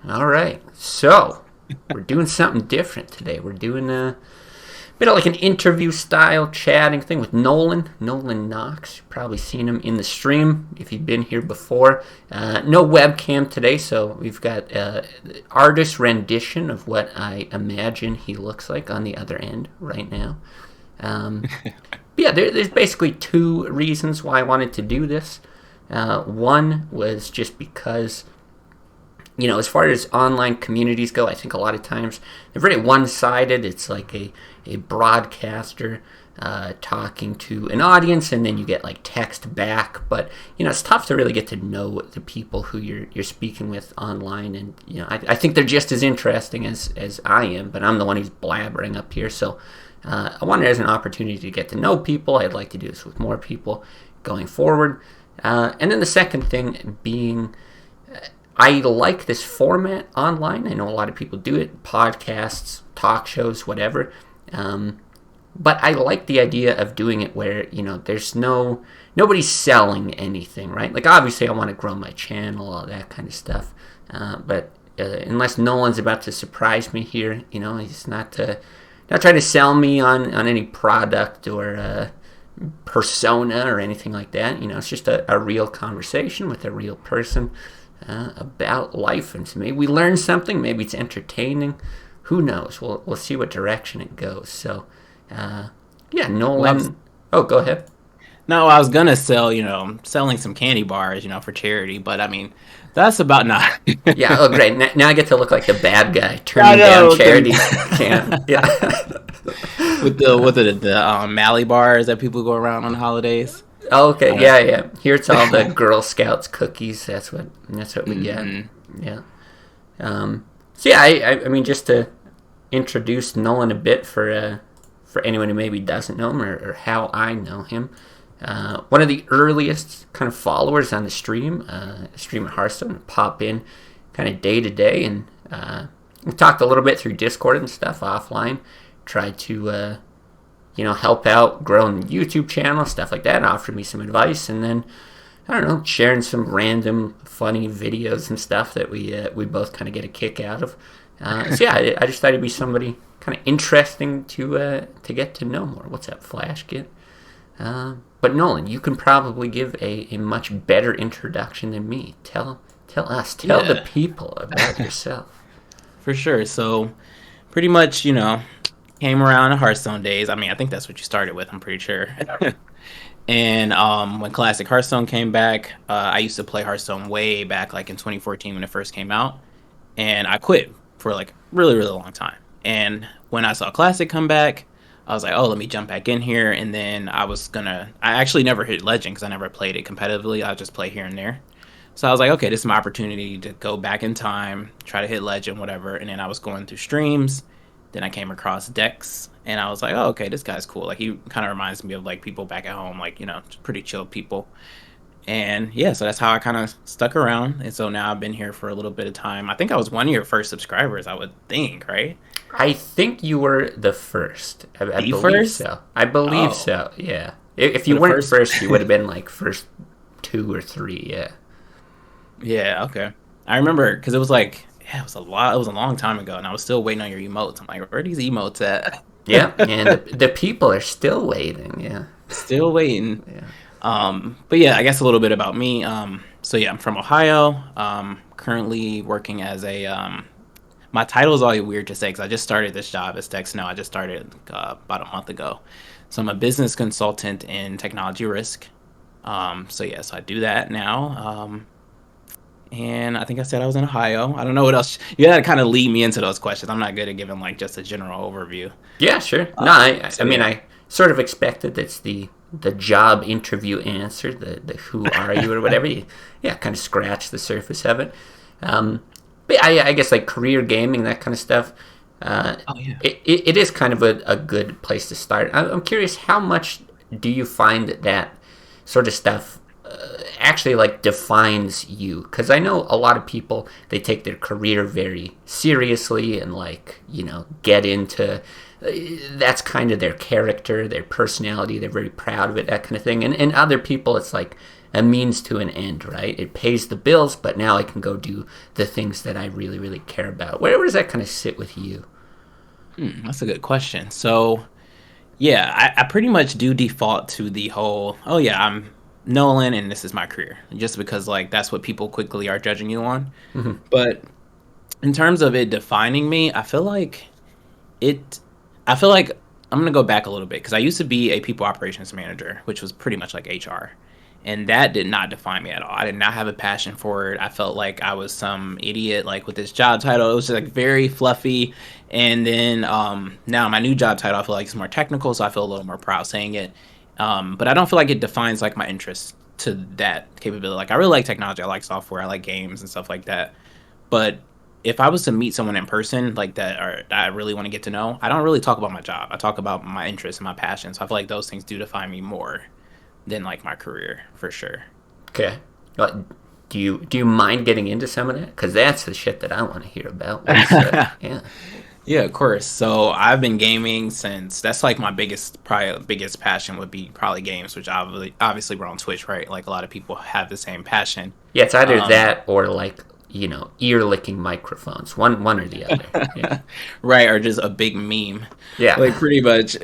All right. So, we're doing something different today. We're doing a bit of like an interview style chatting thing with Nolen Knox. You've probably seen him in the stream if you've been here before. No webcam today, so we've got artist rendition of what I imagine he looks like on the other end right now. There's basically two reasons why I wanted to do this. One was just because, as far as online communities go, I think a lot of times they're very one-sided. It's like a broadcaster talking to an audience, and then you get like text back. But it's tough to really get to know the people who you're speaking with online. And I think they're just as interesting as I am, but I'm the one who's blabbering up here. So I wanted as an opportunity to get to know people. I'd like to do this with more people going forward. And then the second thing being, I like this format online. I know a lot of people do it, podcasts, talk shows, whatever. But I like the idea of doing it where, there's nobody's selling anything, right? Like, obviously I want to grow my channel, all that kind of stuff. But unless Nolan's about to surprise me here, he's not trying to sell me on any product or persona or anything like that. It's just a real conversation with a real person about life, and so maybe we learn something, maybe it's entertaining, who knows. We'll see what direction it goes. So Nolen. Oh, go ahead. No, I was gonna selling some candy bars, for charity, but I mean, that's about not. Yeah. Oh, great. Now I get to look like the bad guy I turning down know, charity can. Yeah. with the Mally bars that people go around on holidays. Oh, okay. Uh, Yeah. Here it's all the Girl Scouts cookies. That's what we get. Yeah. I mean, just to introduce Nolen a bit for anyone who maybe doesn't know him or how I know him. One of the earliest kind of followers on the stream at Hearthstone, pop in kind of day to day, and we talked a little bit through Discord and stuff offline. Tried to help out growing the YouTube channel, stuff like that. Offered me some advice, and then I don't know, sharing some random funny videos and stuff that we both kind of get a kick out of. I just thought he'd be somebody kind of interesting to get to know more. What's up, Flash Kid? But Nolen, you can probably give a much better introduction than me. Tell the people about yourself. for sure. So, pretty much, came around the Hearthstone days. I mean, I think that's what you started with. I'm pretty sure. And when Classic Hearthstone came back, I used to play Hearthstone way back, like in 2014 when it first came out, and I quit for like really, really long time. And when I saw Classic come back, I was like, oh, let me jump back in here. And then I actually never hit Legend because I never played it competitively. I just play here and there. So I was like, okay, this is my opportunity to go back in time, try to hit Legend, whatever. And then I was going through streams. Then I came across Dex, and I was like, oh, okay, this guy's cool. Like, he kind of reminds me of like people back at home, like, pretty chill people. And yeah, so that's how I kind of stuck around. And so now I've been here for a little bit of time. I think I was one of your first subscribers, I would think, right? I think you were the first. I The believe first? so. I believe Oh, so. Yeah. If so you the weren't first. first, you would have been like first two or three. Yeah. Yeah, okay. I remember because it was like, yeah, it was a lot. It was a long time ago, and I was still waiting on your emotes. I'm like, where are these emotes at? Yeah. And the people are still waiting. Yeah. Still waiting. Yeah. But yeah, I guess a little bit about me. So yeah, I'm from Ohio. Currently working as my title is always weird to say because I just started this job as Dex. No, I just started about a month ago. So I'm a business consultant in technology risk. So yes, I do that now. And I think I said I was in Ohio. I don't know what else. You had to kind of lead me into those questions. I'm not good at giving like just a general overview. Yeah. Sure. No, I So mean, yeah. I sort of expected it's the job interview answer, the who are you or whatever. Yeah, kind of scratch the surface of it. But I guess like career gaming, that kind of stuff. Oh yeah. It is kind of a good place to start. I'm curious, how much do you find that sort of stuff actually like defines you? Because I know a lot of people, they take their career very seriously and like get into that's kind of their character, their personality. They're very proud of it, that kind of thing. And other people, it's like a means to an end, right? It pays the bills, but now I can go do the things that I really, really care about. Where does that kind of sit with you? That's a good question. So, yeah, I pretty much do default to the whole, oh yeah, I'm Nolan and this is my career, just because like that's what people quickly are judging you on. Mm-hmm. But in terms of it defining me, it, I feel like I'm gonna go back a little bit because I used to be a people operations manager, which was pretty much like HR, and that did not define me at all. I did not have a passion for it. I felt like I was some idiot, like with this job title. It was just like very fluffy. And then now my new job title, I feel like it's more technical, so I feel a little more proud saying it. But I don't feel like it defines like my interest to that capability. Like I really like technology. I like software. I like games and stuff like that. But if I was to meet someone in person like that, or that I really want to get to know, I don't really talk about my job. I talk about my interests and my passions. So I feel like those things do define me more than like my career for sure. Okay. Do you mind getting into some of that? Because that's the shit that I want to hear about. Yeah. Yeah, of course. So I've been gaming since that's like my probably biggest passion would be probably games, which obviously we're on Twitch, right? Like a lot of people have the same passion. Yeah, it's either that or like ear licking microphones. One or the other. Yeah. Right, or just a big meme. Yeah. Like pretty much.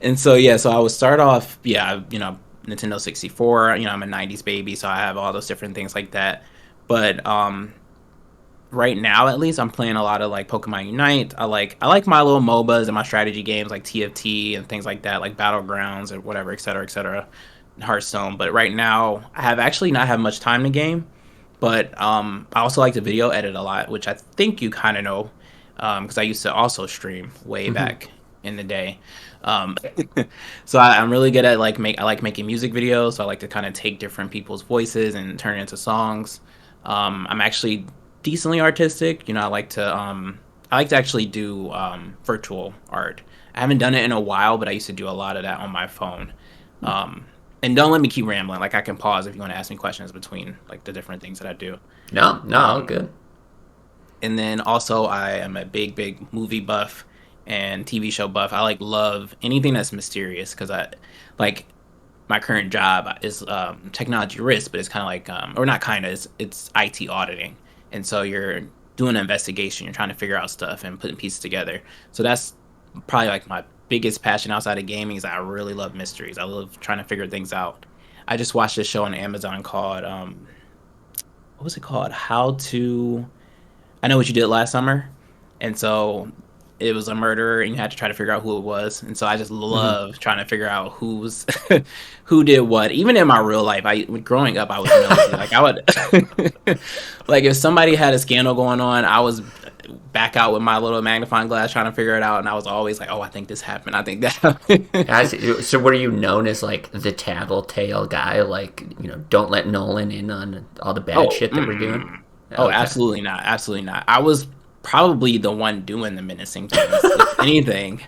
And so yeah, so I would start off, Nintendo 64. I'm a 90s baby, so I have all those different things like that. But right now at least I'm playing a lot of like Pokemon Unite. I like my little MOBAs and my strategy games like TFT and things like that, like Battlegrounds or whatever, et cetera, Hearthstone. But right now I have actually not had much time to game. But I also like to video edit a lot, which I think you kind of know, because I used to also stream way back in the day. Um, so I'm really good at I like making music videos. So I like to kind of take different people's voices and turn it into songs. I'm actually decently artistic. I like to actually do virtual art. I haven't done it in a while, but I used to do a lot of that on my phone. And don't let me keep rambling. Like I can pause if you want to ask me questions between like the different things that I do. No, good. And then also I am a big movie buff and TV show buff. I love anything that's mysterious because I like my current job is technology risk, but it's kind of like or not kind of it's IT auditing, and so you're doing an investigation. You're trying to figure out stuff and putting pieces together. So that's probably like my biggest passion outside of gaming is I really love mysteries. I love trying to figure things out. I just watched this show on Amazon called what was it called? How to I Know What You Did Last Summer. And so it was a murderer and you had to try to figure out who it was. And so I just love trying to figure out who did what. Even in my real life, growing up I was nosy. Like I would like if somebody had a scandal going on, I was back out with my little magnifying glass trying to figure it out, and I was always like, oh, I think this happened, I think that happened. So were you known as like the tattletale guy, like don't let Nolan in on all the bad shit that we're doing? Oh, okay. Absolutely not. I was probably the one doing the menacing things, if anything.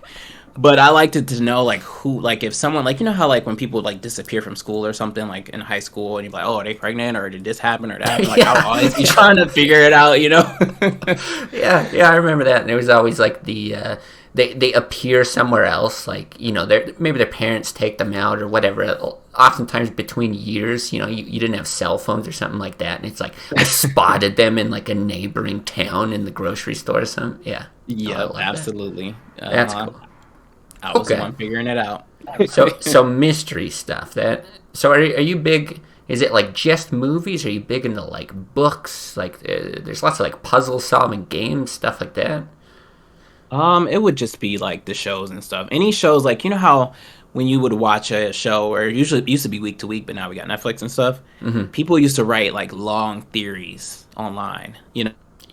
But I liked it to know like who, like if someone, like how like when people like disappear from school or something, like in high school, and you're like, oh, are they pregnant or did this happen or that happen? Like I'll always be trying to figure it out. Yeah, I remember that. And it was always like the they appear somewhere else, like maybe their parents take them out or whatever. Oftentimes between years, you didn't have cell phones or something like that, and it's like I spotted them in like a neighboring town in the grocery store or something. Yeah, absolutely. That's cool. I was the one figuring it out. So mystery stuff. So are you big? Is it like just movies? Are you big into like books? Like there's lots of like puzzle solving games, stuff like that. It would just be like the shows and stuff. Any shows like how when you would watch a show, or usually it used to be week to week, but now we got Netflix and stuff. People used to write like long theories online.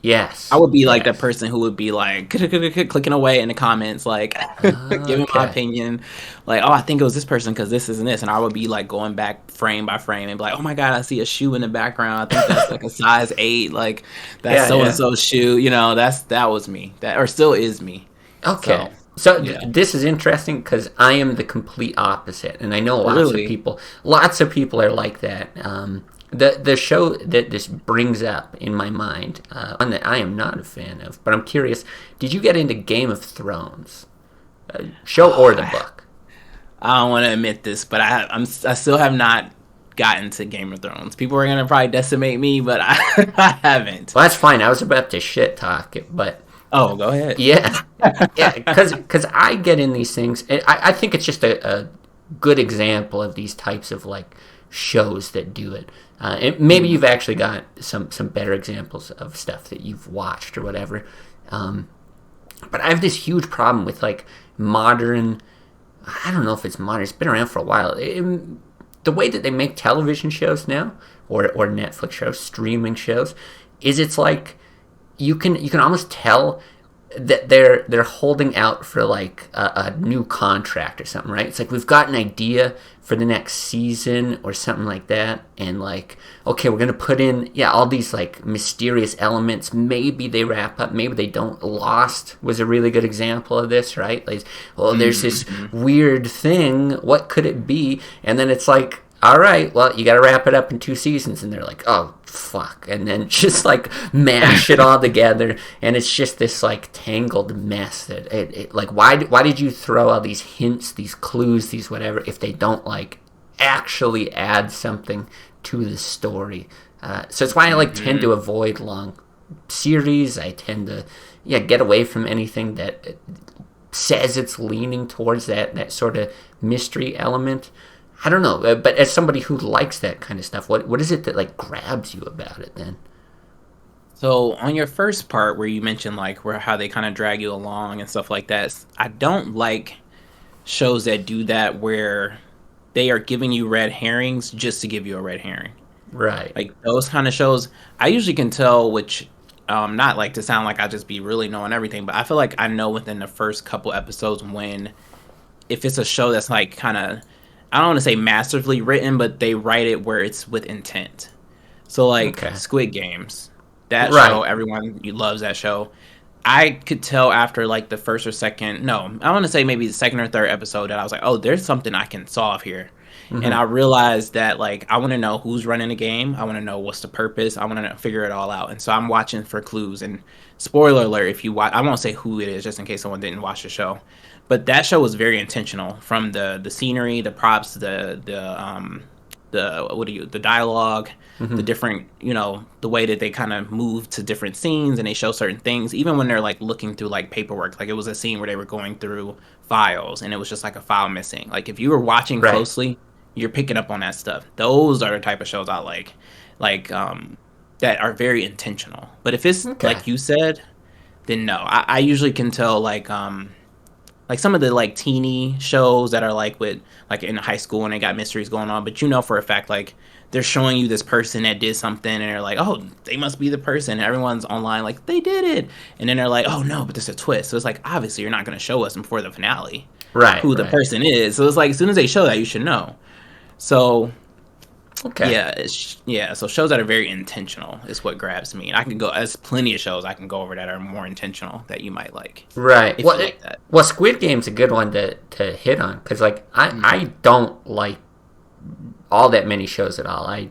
Yes. I would be like that person who would be like clicking away in the comments, like giving my opinion, like, oh, I think it was this person because this and this, and I would be like going back frame by frame and be like, oh my god, I see a shoe in the background. I think that's like a size 8, like that's so and so shoe. That was me, or still is me. Okay. So this is interesting because I am the complete opposite, and I know lots of people are like that. The show that this brings up in my mind, one that I am not a fan of, but I'm curious, did you get into Game of Thrones? Show or the book? I don't want to admit this, but I still have not gotten to Game of Thrones. People are gonna probably decimate me, but I haven't. Well, that's fine. I was about to shit talk it, but Oh, go ahead. yeah, yeah, because I get in these things, and I think it's just a good example of these types of like shows that do it. And maybe you've actually got some better examples of stuff that you've watched or whatever. But I have this huge problem with like modern. I don't know if it's modern. It's been around for a while. The way that they make television shows now, or Netflix shows, streaming shows, is it's like you can almost tell that they're holding out for like a new contract or something, right? It's like we've got an idea for the next season or something like that, and like, okay, we're gonna put in all these like mysterious elements. Maybe they wrap up, maybe they don't. Lost was a really good example of this, right? Like, well, there's this weird thing. What could it be? And then it's like, all right, well, you got to wrap it up in 2 seasons. And they're like, oh, fuck. And then just like mash it all together. And it's just this like tangled mess that it like, why did you throw all these hints, these clues, these whatever, if they don't like actually add something to the story? So it's why I like tend to avoid long series. I tend to, get away from anything that says it's leaning towards that sort of mystery element. I don't know, but as somebody who likes that kind of stuff, what is it that like grabs you about it then? So on your first part where you mentioned like where how they kind of drag you along and stuff like that, I don't like shows that do that where they are giving you red herrings just to give you a red herring. Right. Like those kind of shows, I usually can tell which, not like to sound like I just be really knowing everything, but I feel like I know within the first couple episodes when, if it's a show that's like kind of, I don't want to say masterfully written, but they write it where it's with intent. So like Squid Games, that show, everyone loves that show. I could tell after like the first or second, no, I want to say maybe the second or third episode that I was like, oh, there's something I can solve here. And I realized that like I want to know who's running the game. I want to know what's the purpose. I want to figure it all out. And so I'm watching for clues. And spoiler alert, if you watch, I won't say who it is just in case someone didn't watch the show. But that show was very intentional, from the scenery, the props, the dialogue, the different, the way that they kind of move to different scenes and they show certain things, even when they're like looking through like paperwork. Like it was a scene where they were going through files and it was just like a file missing. Like if you were watching closely, you're picking up on that stuff. Those are the type of shows I like that are very intentional. But if it's like you said, then no. I usually can tell like some of the like teeny shows that are like with like in high school and they got mysteries going on, but for a fact like they're showing you this person that did something and they're like, oh, they must be the person. And everyone's online like they did it, and then they're like, oh no, but there's a twist. So it's like obviously you're not going to show us before the finale who the person is. So it's like as soon as they show that, you should know. So so shows that are very intentional is what grabs me. And I can go, there's plenty of shows I can go over that are more intentional that you might like. Right. If you like that. Well, Squid Game's a good one to hit on, because like I don't like all that many shows at all. I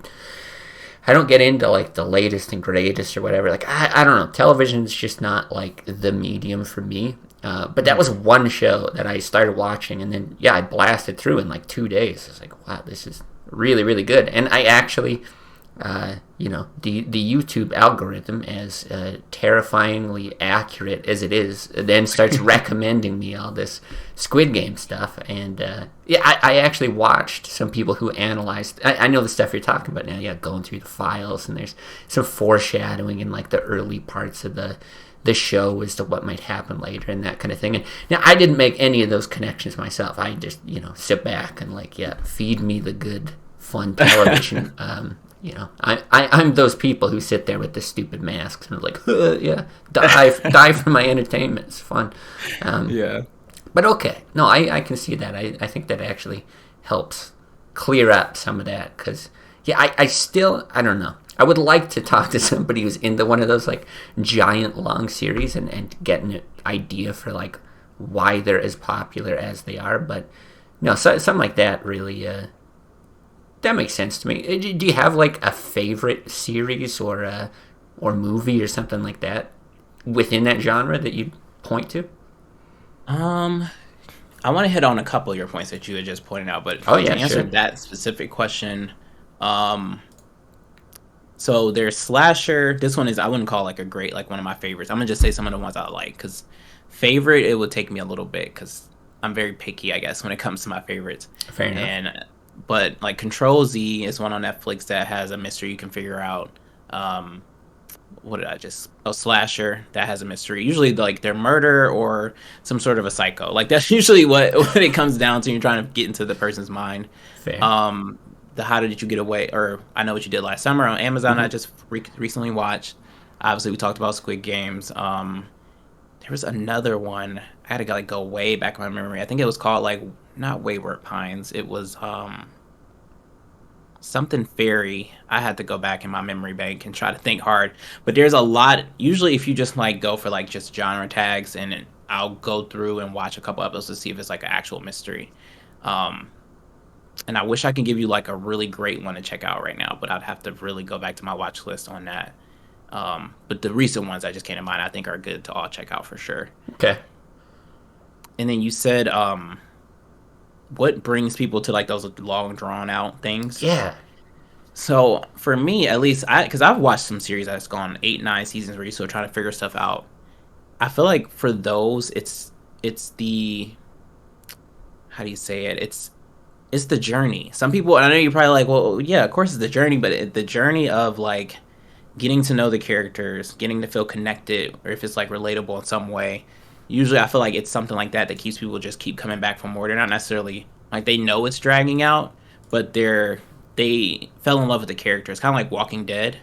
don't get into like the latest and greatest or whatever. Like I don't know. Television's just not like the medium for me. But that was one show that I started watching, and then I blasted through in like 2 days. I was like, wow, this is really, really good. And I actually, the YouTube algorithm, as terrifyingly accurate as it is, then starts recommending me all this Squid Game stuff. And I actually watched some people who analyzed. I know the stuff you're talking about now. Going through the files, and there's some foreshadowing in like the early parts of the show as to what might happen later and that kind of thing. And now I didn't make any of those connections myself. I just, sit back and like, feed me the good, fun television. I'm those people who sit there with the stupid masks and are like, die for my entertainment. It's fun. But okay. No, I can see that. I think that actually helps clear up some of that, because, I still, I don't know. I would like to talk to somebody who's into one of those like giant long series and get an idea for like why they're as popular as they are. But no, something like that really that makes sense to me. Do you have like a favorite series or movie or something like that within that genre that you'd point to? I want to hit on a couple of your points that you had just pointed out, but to answer that specific question, So there's slasher. This one is I wouldn't call like a great like one of my favorites. I'm gonna just say some of the ones I like because favorite it would take me a little bit because I'm very picky I guess when it comes to my favorites. Fair enough. And but like Control Z is one on Netflix that has a mystery you can figure out. Um, what did I just slasher that has a mystery. Usually like they're murder or some sort of a psycho. Like that's usually what it comes down to. You're trying to get into the person's mind. Fair. The How Did You Get Away or I Know What You Did Last Summer on Amazon. I just recently watched. Obviously, we talked about Squid Games. There was another one. I had to like go way back in my memory. I think it was called like not Wayward Pines. It was something fairy. I had to go back in my memory bank and try to think hard. But there's a lot. Usually, if you just like go for like just genre tags, and I'll go through and watch a couple episodes to see if it's like an actual mystery. Um, and I wish I could give you like a really great one to check out right now, but I'd have to really go back to my watch list on that. But the recent ones I just came to mind, I think are good to all check out for sure. Okay. And then you said, what brings people to like those long drawn out things? Yeah. So for me, at least, because I've watched some series that's gone 8, 9 seasons where you're still trying to figure stuff out. I feel like for those, it's the how do you say it? It's the journey. Some people, and I know you're probably like, well, yeah, of course it's the journey, but the journey of like getting to know the characters, getting to feel connected, or if it's like relatable in some way. Usually, I feel like it's something like that that keeps people just keep coming back for more. They're not necessarily like they know it's dragging out, but they fell in love with the characters. Kind of like Walking Dead,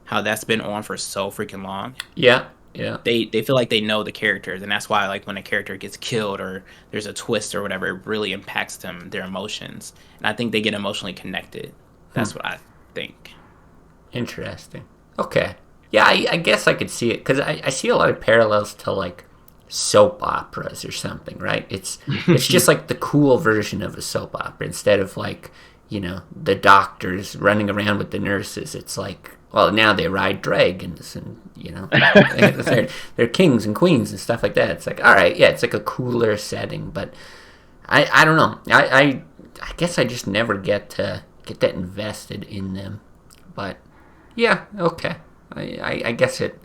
how that's been on for so freaking long. Yeah. Yeah. They feel like they know the characters, and that's why like when a character gets killed or there's a twist or whatever, it really impacts them, their emotions, and I think they get emotionally connected. That's what I think. Interesting. Okay. Yeah, I guess I could see it because I see a lot of parallels to like soap operas or something, right? It's just like the cool version of a soap opera instead of like the doctors running around with the nurses. It's like, well, now they ride dragons and they're kings and queens and stuff like that. It's like, all right, yeah, it's like a cooler setting, but I don't know. I guess I just never get that invested in them. But yeah, okay. I guess it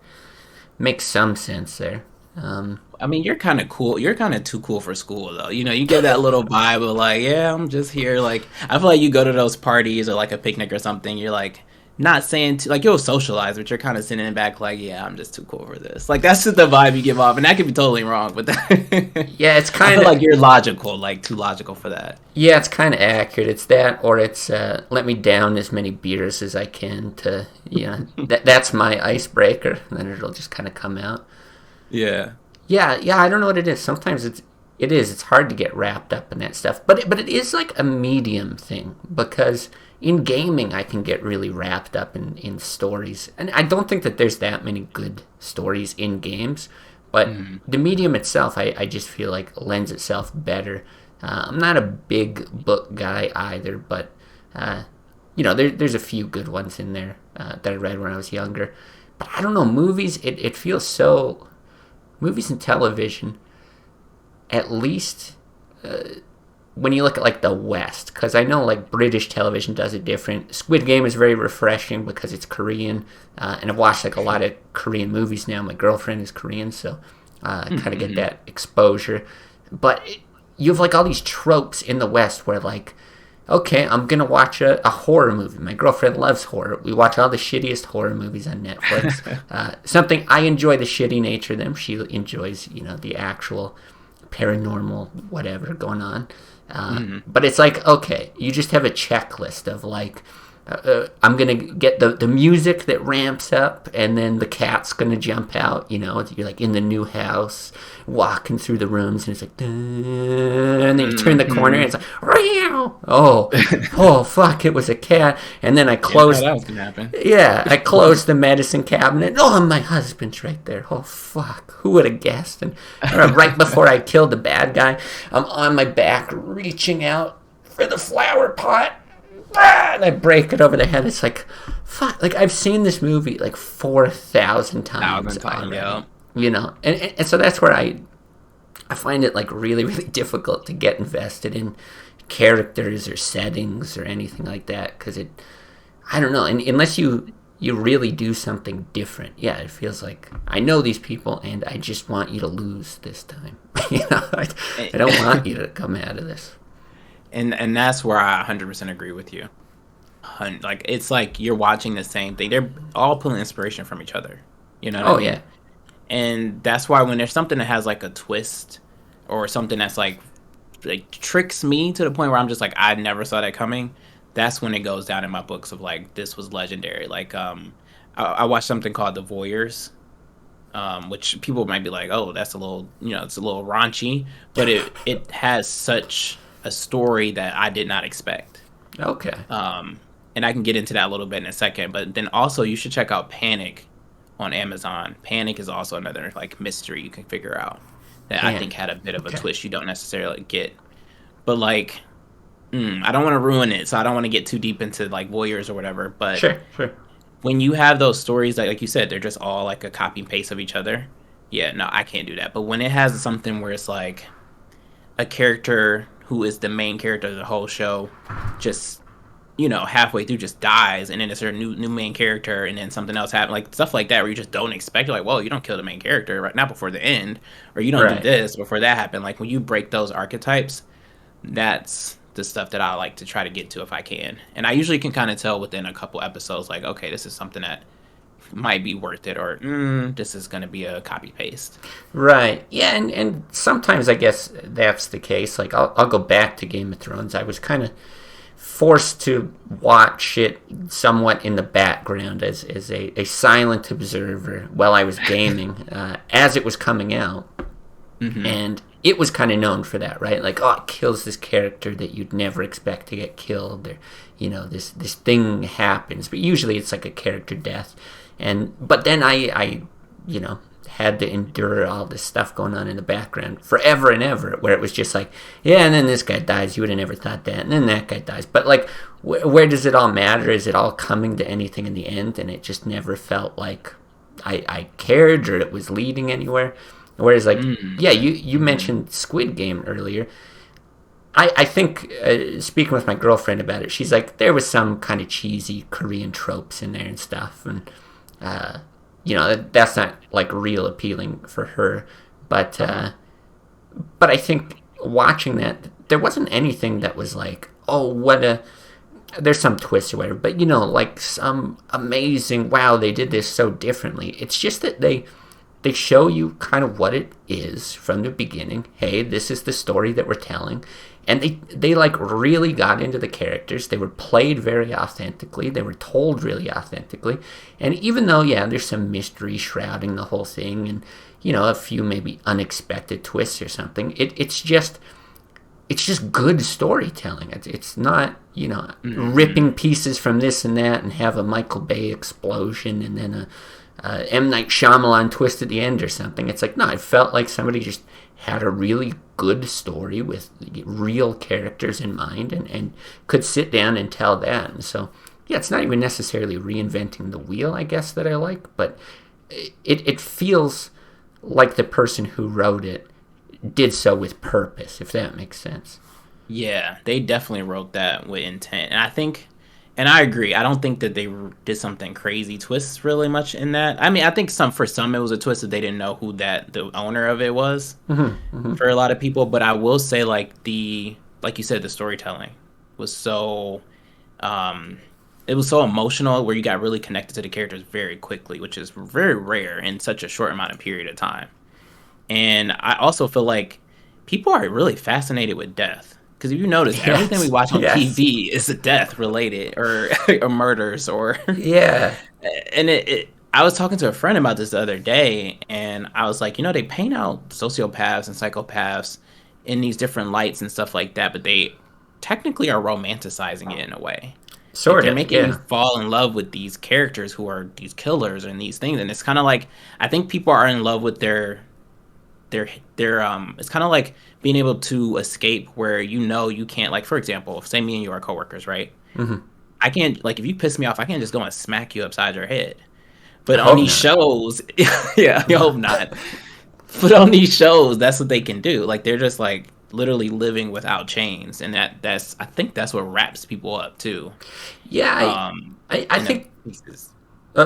makes some sense there. I mean, you're kind of cool. You're kind of too cool for school, though. You get that little vibe of like, yeah, I'm just here. Like, I feel like you go to those parties or like a picnic or something. You're like, not saying like you'll socialize, but you're kind of sitting back like, yeah, I'm just too cool for this. Like that's just the vibe you give off, and that could be totally wrong. But yeah, it's kind of like you're logical, like too logical for that. Yeah, it's kind of accurate. It's that, or it's let me down as many beers as I can to that's my icebreaker, and then it'll just kind of come out. Yeah. Yeah. I don't know what it is. Sometimes it's hard to get wrapped up in that stuff, but it is like a medium thing because. In gaming, I can get really wrapped up in stories. And I don't think that there's that many good stories in games. But the medium itself, I just feel like lends itself better. I'm not a big book guy either, but, there's a few good ones in there that I read when I was younger. But I don't know, movies, it feels so... Movies and television, at least... when you look at like the West, because I know like British television does it different. Squid Game is very refreshing because it's Korean, and I've watched like a lot of Korean movies now. My girlfriend is Korean, so I kind of get that exposure. But you have like all these tropes in the West where like, okay, I'm gonna watch a horror movie. My girlfriend loves horror. We watch all the shittiest horror movies on Netflix. Something I enjoy the shitty nature of them. She enjoys the actual paranormal whatever going on. But it's like, okay, you just have a checklist of like, I'm going to get the music that ramps up and then the cat's going to jump out, you're like in the new house, walking through the rooms and it's like, and then you turn the corner and it's like, oh, fuck, it was a cat. And then I closed, that was going to happen. Yeah, I closed the medicine cabinet. Oh, my husband's right there. Oh, fuck, who would have guessed? And right before I killed the bad guy, I'm on my back reaching out for the flower pot. And I break it over the head. It's like, fuck. Like, I've seen this movie like 4,000 times. Yeah. And so that's where I find it like really, really difficult to get invested in characters or settings or anything like that because I don't know, and unless you really do something different, yeah, it feels like I know these people, and I just want you to lose this time. I don't want you to come out of this. And that's where I 100% agree with you. Like it's like you're watching the same thing. They're all pulling inspiration from each other. You know what I Oh mean? yeah, And that's why when there's something that has like a twist or something that's like tricks me to the point where I'm just like I never saw that coming. That's when it goes down in my books of like this was legendary. Like I watched something called The Voyeurs, which people might be like, oh, that's a little, it's a little raunchy, but it has such a story that I did not expect. okay, And I can get into that a little bit in a second. But then also you should check out Panic on Amazon. Panic is also another like mystery you can figure out that I think Panic. had a bit of a Okay, twist you don't necessarily get. But like, I don't want to ruin it, so I don't want to get too deep into like Warriors or whatever. But sure, sure. when you have those stories that, like you said, they're just all like a copy and paste of each other. Yeah, no, I can't do that. But when it has something where it's like a character who is the main character of the whole show, just halfway through just dies, and then it's a new main character, and then something else happens, like stuff like that, where you just don't expect. You're like, well, you don't kill the main character right now before the end, or you don't do Right. this before that happened. Like when you break those archetypes, that's the stuff that I like to try to get to if I can. And I usually can kind of tell within a couple episodes, like, okay, this is something that might be worth it, or this is going to be a copy paste. Right. Yeah, and sometimes I guess that's the case. Like I'll go back to Game of Thrones. I was kind of forced to watch it somewhat in the background as a silent observer while I was gaming as it was coming out. Mm-hmm. And it was kind of known for that, right? Like, oh, it kills this character that you'd never expect to get killed, or this thing happens. But usually it's like a character death, but then I had to endure all this stuff going on in the background forever and ever, where it was just like, yeah, and then this guy dies. You would have never thought that, and then that guy dies. But like, where does it all matter? Is it all coming to anything in the end? And it just never felt like I cared or it was leading anywhere. Whereas, like, yeah, you mentioned Squid Game earlier. I think, speaking with my girlfriend about it, she's like, there was some kind of cheesy Korean tropes in there and stuff. And, that's not, like, real appealing for her. But I think watching that, there wasn't anything that was like, oh, there's some twist or whatever. But, like some amazing, wow, they did this so differently. It's just that they show you kind of what it is from the beginning. Hey, this is the story that we're telling. And they like really got into the characters. They were played very authentically. They were told really authentically. And even though, yeah, there's some mystery shrouding the whole thing and, a few maybe unexpected twists or something, it's just good storytelling. It's not, ripping pieces from this and that and have a Michael Bay explosion and then a M. Night Shyamalan twist at the end or something. It's like, no, it felt like somebody just had a really good story with real characters in mind and could sit down and tell that. And so, yeah, it's not even necessarily reinventing the wheel, I guess, that I like, but it feels like the person who wrote it did so with purpose, if that makes sense. Yeah, they definitely wrote that with intent. And I agree. I don't think that they did something crazy twists really much in that. I mean, I think for some it was a twist that they didn't know who the owner of it was for a lot of people. But I will say, like you said, the storytelling was so, it was so emotional where you got really connected to the characters very quickly, which is very rare in such a short amount of period of time. And I also feel like people are really fascinated with death. Because if you notice, everything we watch on TV is a death related or murders or Yeah. And I was talking to a friend about this the other day, and I was like, they paint out sociopaths and psychopaths in these different lights and stuff like that, but they technically are romanticizing it in a way. Like they're making you fall in love with these characters who are these killers and these things, and it's kind of like I think people are in love with their it's kind of like being able to escape where you can't, like, for example, say me and you are coworkers, right? I can't, like, if you piss me off, I can't just go and smack you upside your head. But on these shows, yeah, I hope not. But on these shows, that's what they can do. Like, they're just like, literally living without chains, and that's I think that's what wraps people up too. Yeah, I In a think. pieces.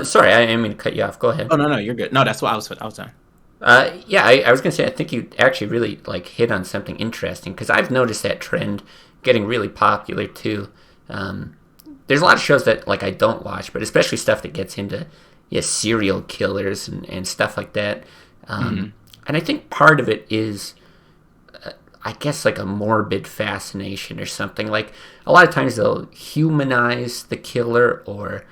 Sorry, I didn't mean to cut you off. Go ahead. Oh no, no, you're good. No, that's what I was saying. Yeah, I was gonna say I think you actually really like hit on something interesting because I've noticed that trend getting really popular too. Um, there's a lot of shows that like I don't watch, but especially stuff that gets into serial killers and stuff like that. Hmm. And I think part of it is I guess like a morbid fascination or something. Like a lot of times they'll humanize the killer or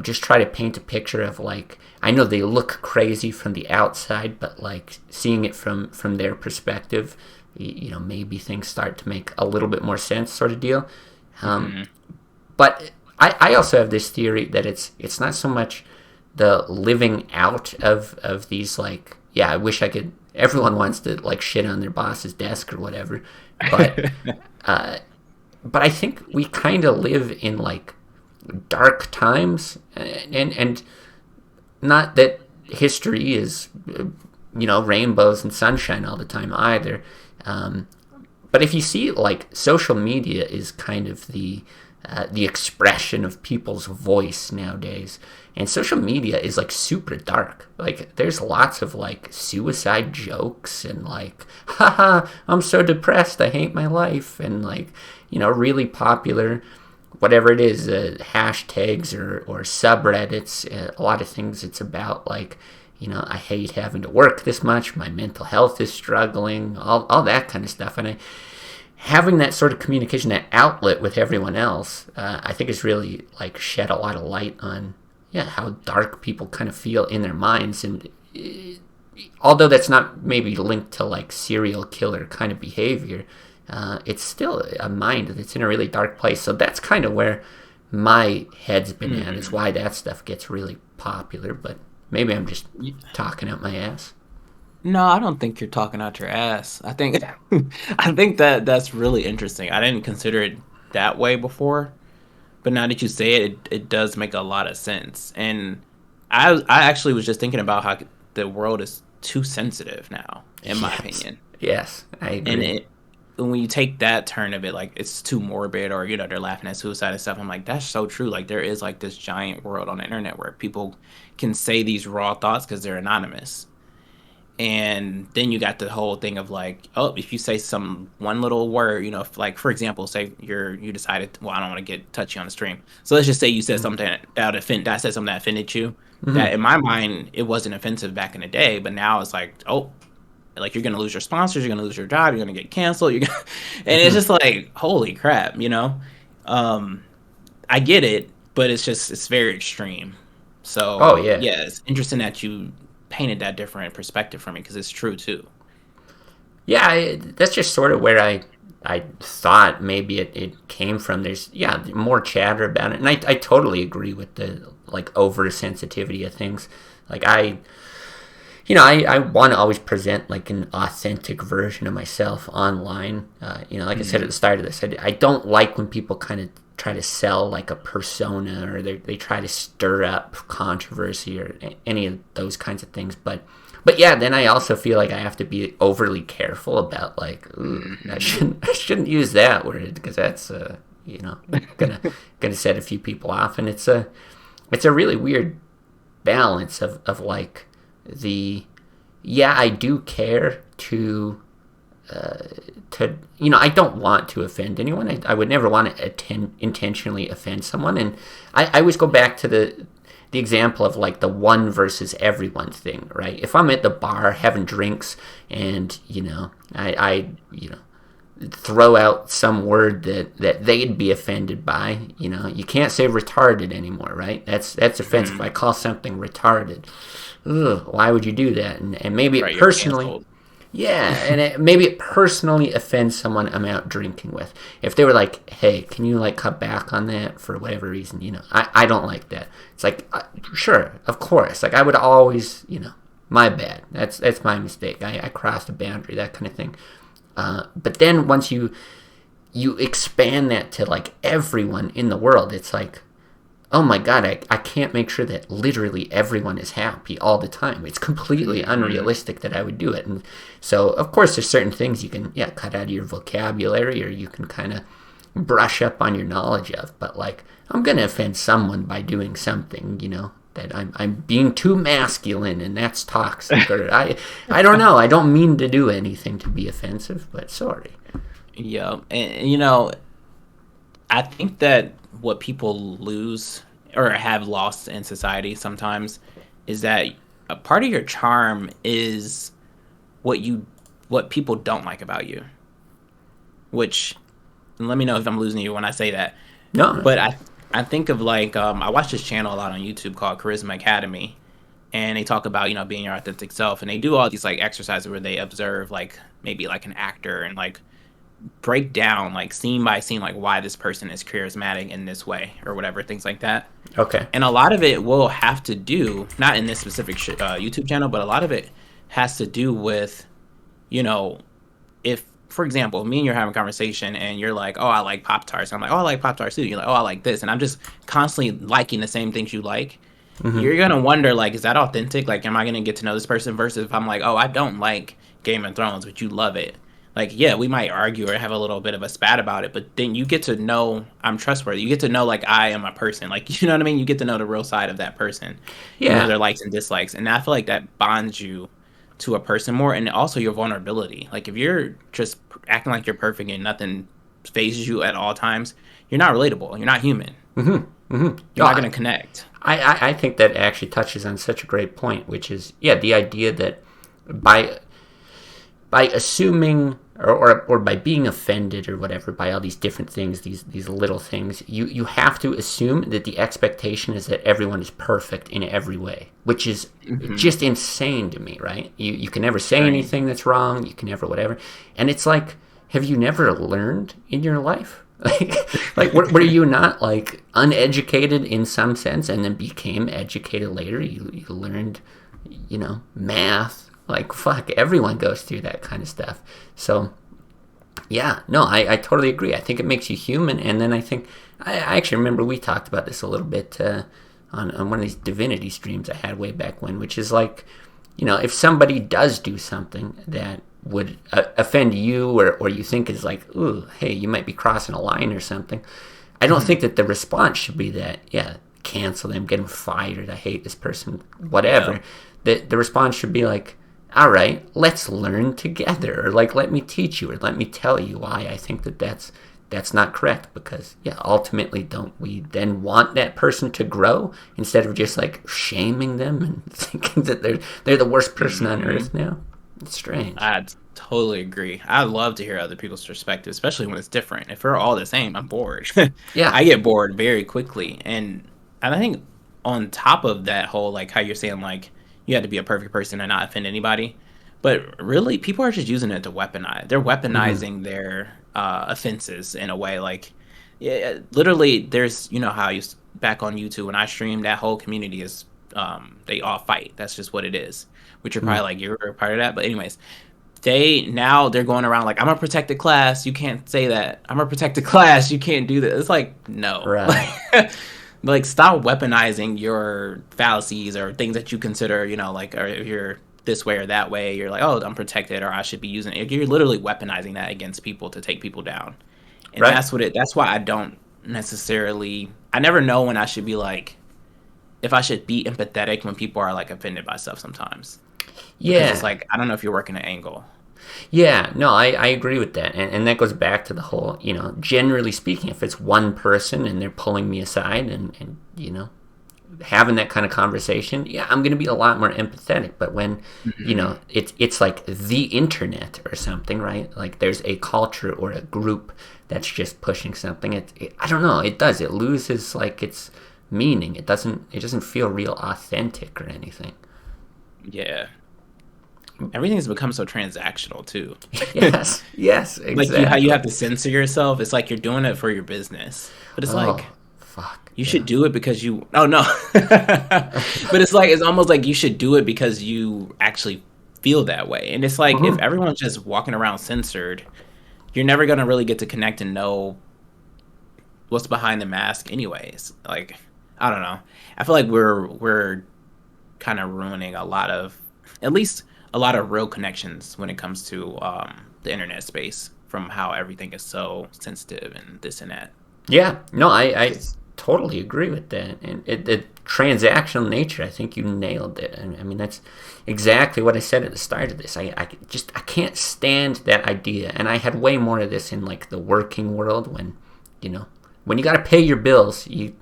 just try to paint a picture of like I know they look crazy from the outside, but like seeing it from their perspective, maybe things start to make a little bit more sense, sort of deal. Um, Hmm. but I also have this theory that it's not so much the living out of these like I wish I could. Everyone wants to like shit on their boss's desk or whatever, but but I think we kind of live in like dark times, and not that history is rainbows and sunshine all the time either. Um, but if you see like social media is kind of the expression of people's voice nowadays, and social media is like super dark. Like there's lots of like suicide jokes and like haha I'm so depressed I hate my life and like really popular whatever it is, hashtags or subreddits, a lot of things it's about like I hate having to work this much, my mental health is struggling, all that kind of stuff. And having that sort of communication, that outlet with everyone else, I think has really like shed a lot of light on how dark people kind of feel in their minds. And although that's not maybe linked to like serial killer kind of behavior, it's still a mind that's in a really dark place. So that's kind of where my head's been at, is why that stuff gets really popular. But maybe I'm just talking out my ass. No, I don't think you're talking out your ass. I think I think that that's really interesting. I didn't consider it that way before, but now that you say it, it does make a lot of sense. And I actually was just thinking about how the world is too sensitive now, in my Yes, opinion. yes, I And agree. when you take that turn of it, like it's too morbid, or they're laughing at suicide and stuff. I'm like, that's so true. Like there is like this giant world on the internet where people can say these raw thoughts because they're anonymous. And then you got the whole thing of like, oh, if you say some one little word, if, like for example, say you decided, well, I don't want to get touchy on the stream, so let's just say you said something that said something that offended you, Mm-hmm. that in my mind it wasn't offensive back in the day, but now it's like, oh, like you're gonna lose your sponsors, you're gonna lose your job, you're gonna get canceled, and it's Mm-hmm. just like, holy crap. um I get it, but it's very extreme. Oh So yeah, yeah, it's interesting that you painted that different perspective for me because it's true too. yeah. That's just sort of where I thought maybe it came from. There's more chatter about it, and I totally agree with the like oversensitivity of things. Like I want to always present like an authentic version of myself online. Like I said at Hmm. the start of this, I don't like when people kind of try to sell like a persona, or they try to stir up controversy or any of those kinds of things. But yeah, then I also feel like I have to be overly careful about like, ooh, I Hmm. shouldn't use that word because that's gonna gonna set a few people off, and it's a really weird balance of like the I do care to I don't want to offend anyone. I would never want to intentionally offend someone, and I always go back to the example of like the one versus everyone thing, right? If I'm at the bar having drinks and I throw out some word that they'd be offended by, you can't say retarded anymore, right? That's offensive. I Hmm. call something retarded. Ugh, why would you do that? And maybe it Right, you're personally, canceled. maybe it personally offends someone I'm out drinking with. If they were like, "Hey, can you like cut back on that for whatever reason?" I don't like that. It's like, sure, of course. Like I would always, my bad. That's my mistake. I crossed a boundary, that kind of thing. But then once you expand that to like everyone in the world, it's like, oh my god, I can't make sure that literally everyone is happy all the time. It's completely unrealistic that I would do it. And so, of course, there's certain things you can, yeah, cut out of your vocabulary, or you can kind of brush up on your knowledge of. But, like, I'm going to offend someone by doing something, that I'm being too masculine, and that's toxic. Or I don't know. I don't mean to do anything to be offensive, but sorry. Yeah. And, I think that what people lose or have lost in society sometimes is that a part of your charm is what people don't like about you. Which, and let me know if I'm losing you when I say that. No. But I think of like I watch this channel a lot on YouTube called Charisma Academy, and they talk about being your authentic self, and they do all these like exercises where they observe like maybe like an actor and like break down like scene by scene like why this person is charismatic in this way or whatever, things like that. Okay. And a lot of it will have to do, not in this specific YouTube channel, but a lot of it has to do with if, for example, me and you're having a conversation and you're like, oh, I like Pop-Tarts. I'm like, oh, I like Pop-Tarts too. You're like, oh, I like this. And I'm just constantly liking the same things you like. Mm-hmm. You're going to wonder, like, is that authentic? Like, am I going to get to know this person? Versus if I'm like, oh, I don't like Game of Thrones, but you love it. Like, yeah, we might argue or have a little bit of a spat about it, but then you get to know I'm trustworthy. You get to know, like, I am a person. Like, you know what I mean? You get to know the real side of that person. Yeah. Their likes and dislikes. And I feel like that bonds you to a person more, and also your vulnerability. Like, if you're just acting like you're perfect and nothing phases you at all times, you're not relatable. You're not human. Mm-hmm. Mm-hmm. You're not going to connect. I think that actually touches on such a great point, which is, yeah, the idea that by assuming or by being offended or whatever by all these different things, these little things, you have to assume that the expectation is that everyone is perfect in every way, which is just insane to me, right? You can never say anything that's wrong, you can never whatever. And it's like, have you never learned in your life? Like were you not like uneducated in some sense and then became educated later? You learned, math. Like, fuck, everyone goes through that kind of stuff. So, yeah, no, I totally agree. I think it makes you human. And then I think, I actually remember we talked about this a little bit on one of these divinity streams I had way back when, which is like, if somebody does do something that would offend you or you think is like, ooh, hey, you might be crossing a line or something, I don't think that the response should be that, yeah, cancel them, get them fired, I hate this person, whatever. Yeah. The response should be like, all right, let's learn together, or like, let me teach you, or let me tell you why I think that that's not correct, because, yeah, ultimately, don't we then want that person to grow instead of just, like, shaming them and thinking that they're the worst person on earth now? It's strange. I totally agree. I love to hear other people's perspective, especially when it's different. If we're all the same, I'm bored. Yeah. I get bored very quickly. And I think on top of that whole, like, how you're saying, like, you have to be a perfect person and not offend anybody. But really, people are just using it to weaponize. They're weaponizing their offenses in a way. Like, yeah, literally, there's, how you back on YouTube when I stream, that whole community is, they all fight. That's just what it is. Which you're probably like, you're a part of that. But anyways, they're going around like, I'm a protected class. You can't say that. I'm a protected class. You can't do that. It's like, no. Right. Like, stop weaponizing your fallacies or things that you consider, like, or if you're this way or that way, you're like, oh, I'm protected, or I should be using it. You're literally weaponizing that against people to take people down. And right. That's why I don't necessarily, I never know when I should be like, if I should be empathetic when people are like offended by stuff sometimes. Yeah. Because it's like, I don't know if you're working an angle. Yeah, no, I agree with that. And that goes back to the whole, generally speaking, if it's one person and they're pulling me aside and having that kind of conversation, yeah, I'm going to be a lot more empathetic. But when, it's like the internet or something, right? Like there's a culture or a group that's just pushing something. I don't know, it loses like its meaning. It doesn't feel real authentic or anything. Yeah. Everything's become so transactional too. Yes, exactly. Like how you have to censor yourself. It's like you're doing it for your business, but it's like, fuck, you should do it because you. Oh no, but it's almost like you should do it because you actually feel that way. And it's like if everyone's just walking around censored, you're never gonna really get to connect and know what's behind the mask, anyways. Like, I don't know. I feel like we're kind of ruining a lot of, at least a lot of real connections when it comes to the internet space, from how everything is so sensitive and this and that. Yeah, no, I Just totally agree with that. And the transactional nature, I think you nailed it. I mean, that's exactly what I said at the start of this. I can't stand that idea. And I had way more of this in like the working world when, you know, when you got to pay your bills, you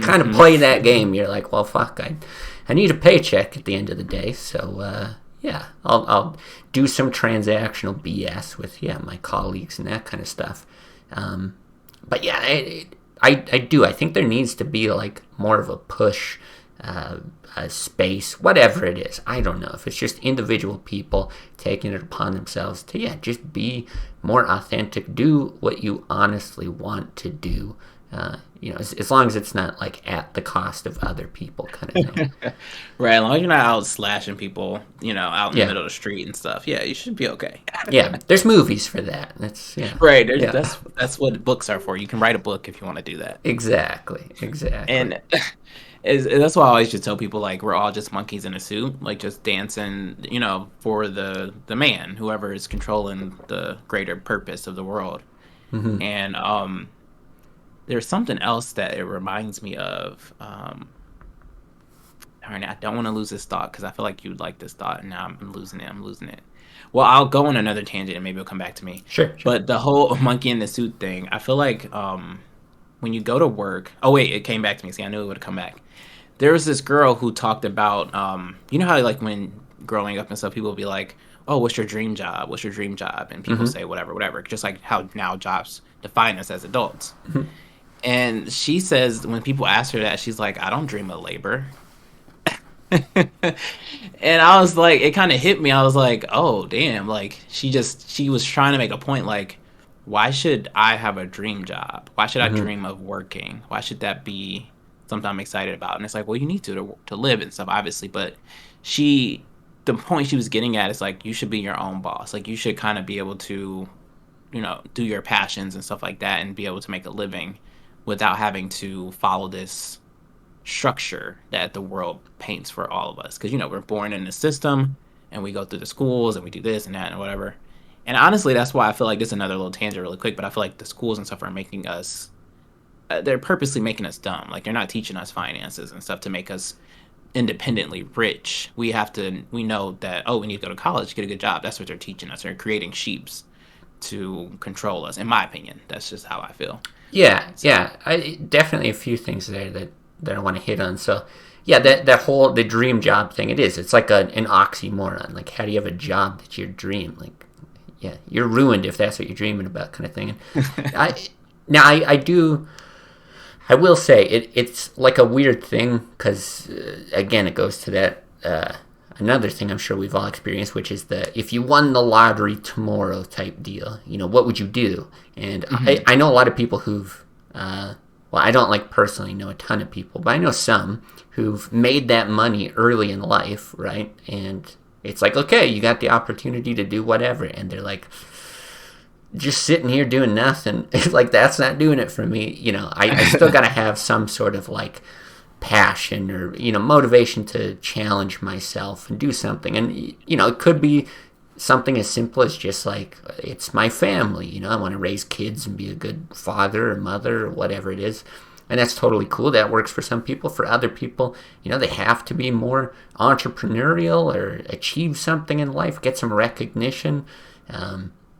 kind of play that game. You're like, well, fuck, I need a paycheck at the end of the day. So, yeah, I'll do some transactional BS with, yeah, my colleagues and that kind of stuff. But yeah, I do. I think there needs to be like more of a push, a space, whatever it is. I don't know if it's just individual people taking it upon themselves to, yeah, just be more authentic. Do what you honestly want to do. As long as it's not like at the cost of other people, kind of thing. right, as long as you're not out slashing people, out in the Yeah, middle of the street and stuff. Yeah, you should be okay. yeah. There's movies for that. That's yeah, Right. yeah. That's what books are for. You can write a book if you want to do that. Exactly, exactly. And that's why I always just tell people, like, we're all just monkeys in a suit, like just dancing, for the man, whoever is controlling the greater purpose of the world. Hmm. And there's something else that it reminds me of. Darn it, I don't want to lose this thought because I feel like you'd like this thought, and now I'm losing it. I'm losing it. Well, I'll go on another tangent and maybe it'll come back to me. Sure, sure. But the whole monkey in the suit thing, I feel like when you go to work. Oh wait, it came back to me. See, I knew it would come back. There was this girl who talked about, you know how like when growing up and stuff, people will be like, "Oh, what's your dream job? What's your dream job?" And people Hmm. say whatever, whatever. Just like how now jobs define us as adults. Hmm. And she says when people ask her that, she's like, "I don't dream of labor." And I was like, it kind of hit me. I was like, oh damn, like she was trying to make a point, like, why should I have a dream job? Why should I Hmm. dream of working? Why should that be something I'm excited about? And it's like, well, you need to live and stuff, obviously, but she the point she was getting at is like, you should be your own boss. Like, you should kind of be able to, do your passions and stuff like that and be able to make a living without having to follow this structure that the world paints for all of us, because we're born in the system and we go through the schools and we do this and that and whatever. And honestly, that's why I feel like this is another little tangent really quick, but I feel like the schools and stuff are making us they're purposely making us dumb. Like, they're not teaching us finances and stuff to make us independently rich. We know that, oh, we need to go to college, get a good job. That's what they're teaching us. They're creating sheeps to control us, in my opinion. That's just how I feel. Yeah, So yeah. I definitely a few things there that I want to hit on. So, yeah, that whole the dream job thing. It's like an oxymoron. Like, how do you have a job that's your dream? Like, yeah, you're ruined if that's what you're dreaming about, kind of thing. And I do. I will say it's like a weird thing because again, it goes to that another thing I'm sure we've all experienced, which is the if you won the lottery tomorrow type deal. What would you do? And Mhm. I know a lot of people who've well, I don't like personally know a ton of people, but I know some who've made that money early in life, right? And it's like, okay, you got the opportunity to do whatever, and they're like, just sitting here doing nothing. It's like, that's not doing it for me. I still got to have some sort of like passion or motivation to challenge myself and do something. And it could be something as simple as just like, it's my family. I want to raise kids and be a good father or mother or whatever it is. And that's totally cool. That works for some people. For other people, they have to be more entrepreneurial or achieve something in life, get some recognition.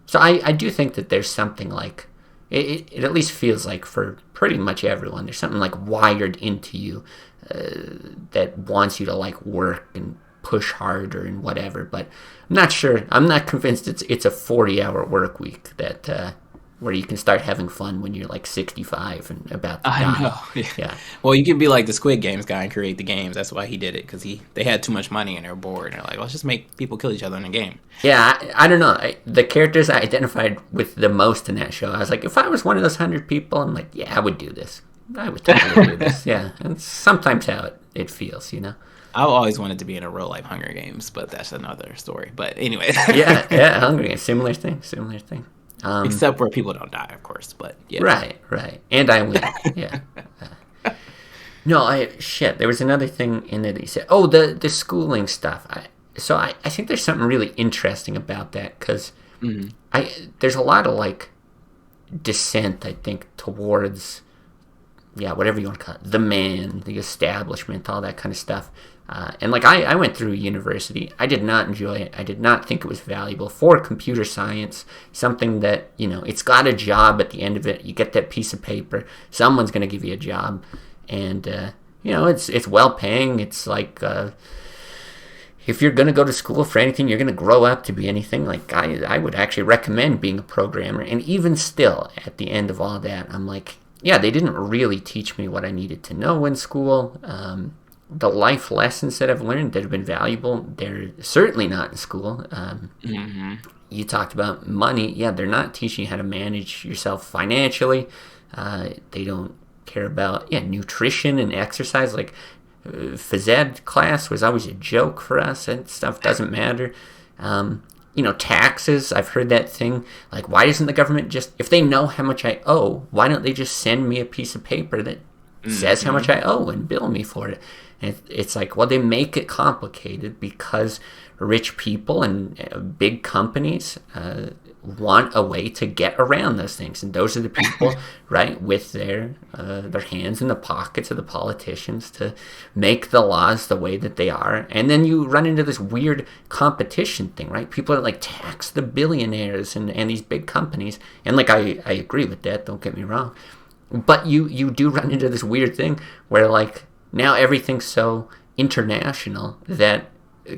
So I do think that there's something like, it at least feels like for pretty much everyone, there's something like wired into you that wants you to like work and push harder and whatever. But I'm not sure. I'm not convinced it's a 40-hour work week that where you can start having fun when you're like 65 and about to I die. know. Yeah. Yeah. Well, you can be like the Squid Games guy and create the games. That's why he did it, because they had too much money and they're bored. And they're like, let's just make people kill each other in a game. Yeah, I don't know. The characters I identified with the most in that show, I was like, if I was one of those 100 people, I'm like, yeah, I would do this. I would totally do this. Yeah, it's sometimes how it feels. I've always wanted to be in a real life Hunger Games, but that's another story. But anyway, Yeah, yeah, Hungry, similar thing, similar thing. except where people don't die, of course. But yes. Right, right, and I win. Yeah. No, there was another thing in there that you said. Oh, the schooling stuff. I think there's something really interesting about that, because Mm-hmm. there's a lot of like dissent, I think, towards, yeah, whatever you want to call it, the man, the establishment, all that kind of stuff. And like I went through university. I did not enjoy it. I did not think it was valuable for computer science. Something that, it's got a job at the end of it. You get that piece of paper. Someone's going to give you a job, and it's well paying. It's like, if you're going to go to school for anything, you're going to grow up to be anything. Like I would actually recommend being a programmer. And even still, at the end of all that, I'm like, yeah, they didn't really teach me what I needed to know in school. The life lessons that I've learned that have been valuable, they're certainly not in school. Mm-hmm. You talked about money. Yeah, they're not teaching you how to manage yourself financially. They don't care about nutrition and exercise. Like phys ed class was always a joke for us. That stuff doesn't matter. Taxes. I've heard that thing. Like, why doesn't the government just, if they know how much I owe, why don't they just send me a piece of paper that says how much I owe and bill me for it? And it's like, well, they make it complicated because rich people and big companies want a way to get around those things, and those are the people, right, with their hands in the pockets of the politicians to make the laws the way that they are. And then you run into this weird competition thing, right? People that like tax the billionaires and these big companies, and like I agree with that. Don't get me wrong, but you do run into this weird thing where like now everything's so international that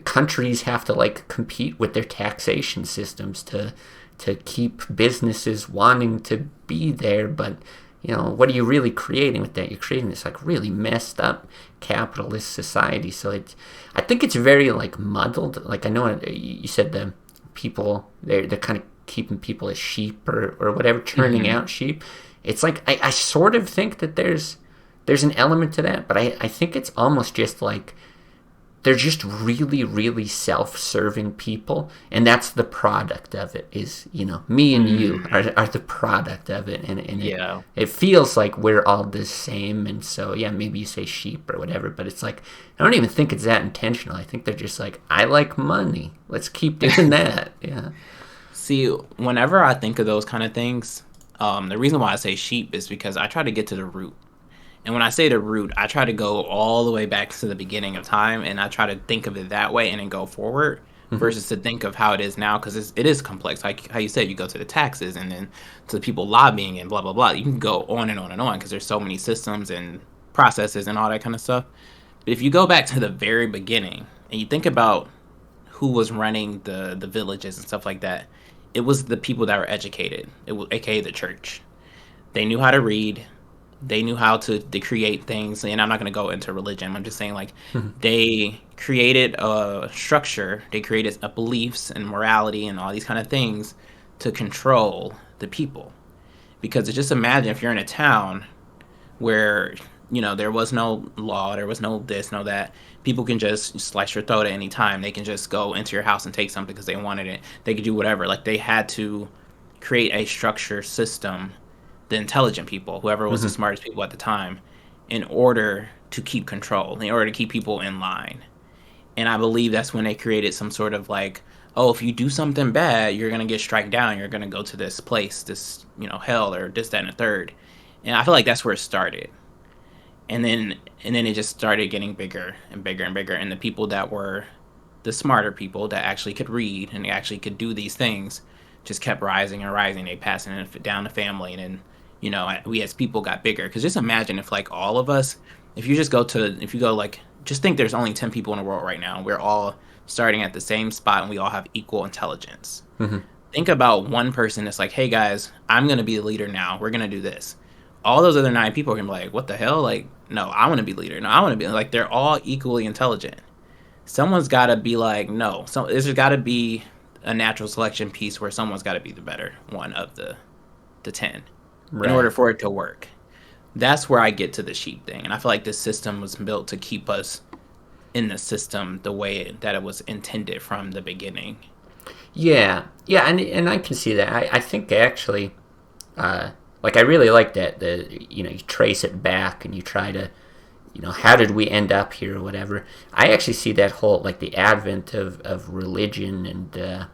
countries have to like compete with their taxation systems to keep businesses wanting to be there. But what are you really creating with that? You're creating this like really messed up capitalist society. So I think it's very like muddled. Like I know you said the people they're kind of keeping people as sheep or whatever, turning out sheep. It's like I sort of think that there's an element to that, but I think it's almost just like they're just really, really self-serving people, and that's the product of it. Is me and you are the product of it, and it feels like we're all the same. And so maybe you say sheep or whatever, but it's like I don't even think it's that intentional. I think they're just like, I like money, let's keep doing that. Yeah. See, whenever I think of those kind of things, the reason why I say sheep is because I try to get to the root. And when I say the root, I try to go all the way back to the beginning of time, and I try to think of it that way and then go forward versus to think of how it is now, because it is complex. Like how you said, you go to the taxes and then to the people lobbying and blah, blah, blah. You can go on and on and on because there's so many systems and processes and all that kind of stuff. But if you go back to the very beginning and you think about who was running the villages and stuff like that, it was the people that were educated, aka the church. They knew how to read. They knew how to create things, and I'm not going to go into religion. I'm just saying, like, they created a structure, they created a beliefs and morality and all these kind of things to control the people. Because just imagine if you're in a town where, there was no law, there was no this, no that. People can just slice your throat at any time. They can just go into your house and take something because they wanted it. They could do whatever. Like, they had to create a structure system, the intelligent people, whoever was the smartest people at the time, in order to keep control, in order to keep people in line. And I believe that's when they created some sort of like, oh, if you do something bad, you're going to get struck down. You're going to go to this place, this, hell or this, that, and a third. And I feel like that's where it started. And then it just started getting bigger and bigger and bigger. And the people that were the smarter people that actually could read and they actually could do these things just kept rising and rising. They passing it down the family, and then we as people got bigger. Because just imagine if like all of us, if you go like, just think there's only 10 people in the world right now. We're all starting at the same spot and we all have equal intelligence. Think about one person that's like, hey guys, I'm going to be the leader now. We're going to do this. All those other 9 people are going to be like, what the hell? Like, no, I want to be leader. No, I want to be like, they're all equally intelligent. Someone's got to be like, no. So there's got to be a natural selection piece where someone's got to be the better one of the 10. Right. In order for it to work. That's where I get to the sheep thing. And I feel like this system was built to keep us in the system the way that it was intended from the beginning. Yeah, and I can see that. I think actually, like I really like that. You trace it back and you try to, how did we end up here or whatever. I actually see that whole, like, the advent of religion and,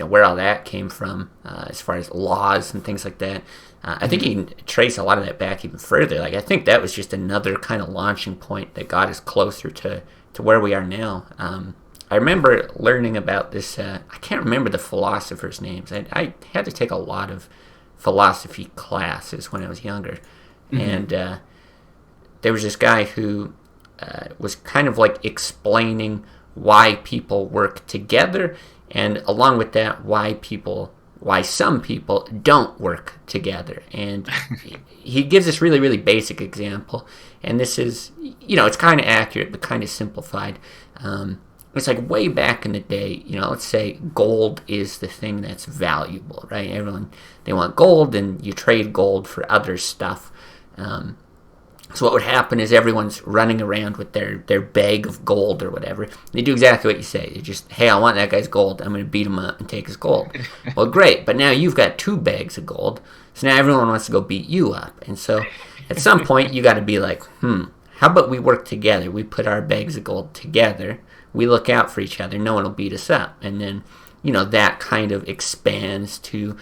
where all that came from, as far as laws and things like that. I think you can trace a lot of that back even further. Like, I think that was just another kind of launching point that got us closer to where we are now. I remember learning about this, I can't remember the philosophers' names. I had to take a lot of philosophy classes when I was younger. And there was this guy who was kind of like explaining why people work together, and along with that, why some people don't work together. And he gives this really, really basic example, and this is, it's kind of accurate but kind of simplified. It's like way back in the day, let's say gold is the thing that's valuable, right? Everyone, they want gold, and you trade gold for other stuff. So what would happen is everyone's running around with their bag of gold or whatever. They do exactly what you say. You just, hey, I want that guy's gold. I'm going to beat him up and take his gold. Well, great. But now you've got 2 bags of gold. So now everyone wants to go beat you up. And so at some point you got to be like, how about we work together? We put our bags of gold together. We look out for each other. No one will beat us up. And then, that kind of expands to,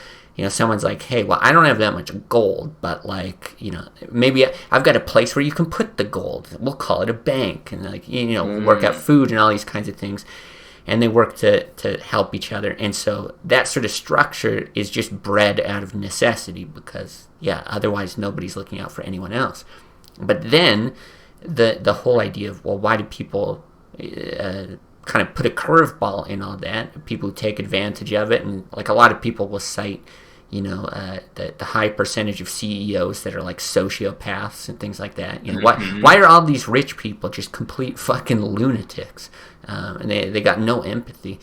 someone's like, hey, well, I don't have that much gold, but, like, maybe I've got a place where you can put the gold. We'll call it a bank. And, like, work out food and all these kinds of things. And they work to help each other. And so that sort of structure is just bred out of necessity because, otherwise nobody's looking out for anyone else. But then the whole idea of, well, why do people kind of put a curveball in all that? People who take advantage of it, and, like, a lot of people will cite, the high percentage of CEOs that are like sociopaths and things like that. Why are all these rich people just complete fucking lunatics? And they got no empathy.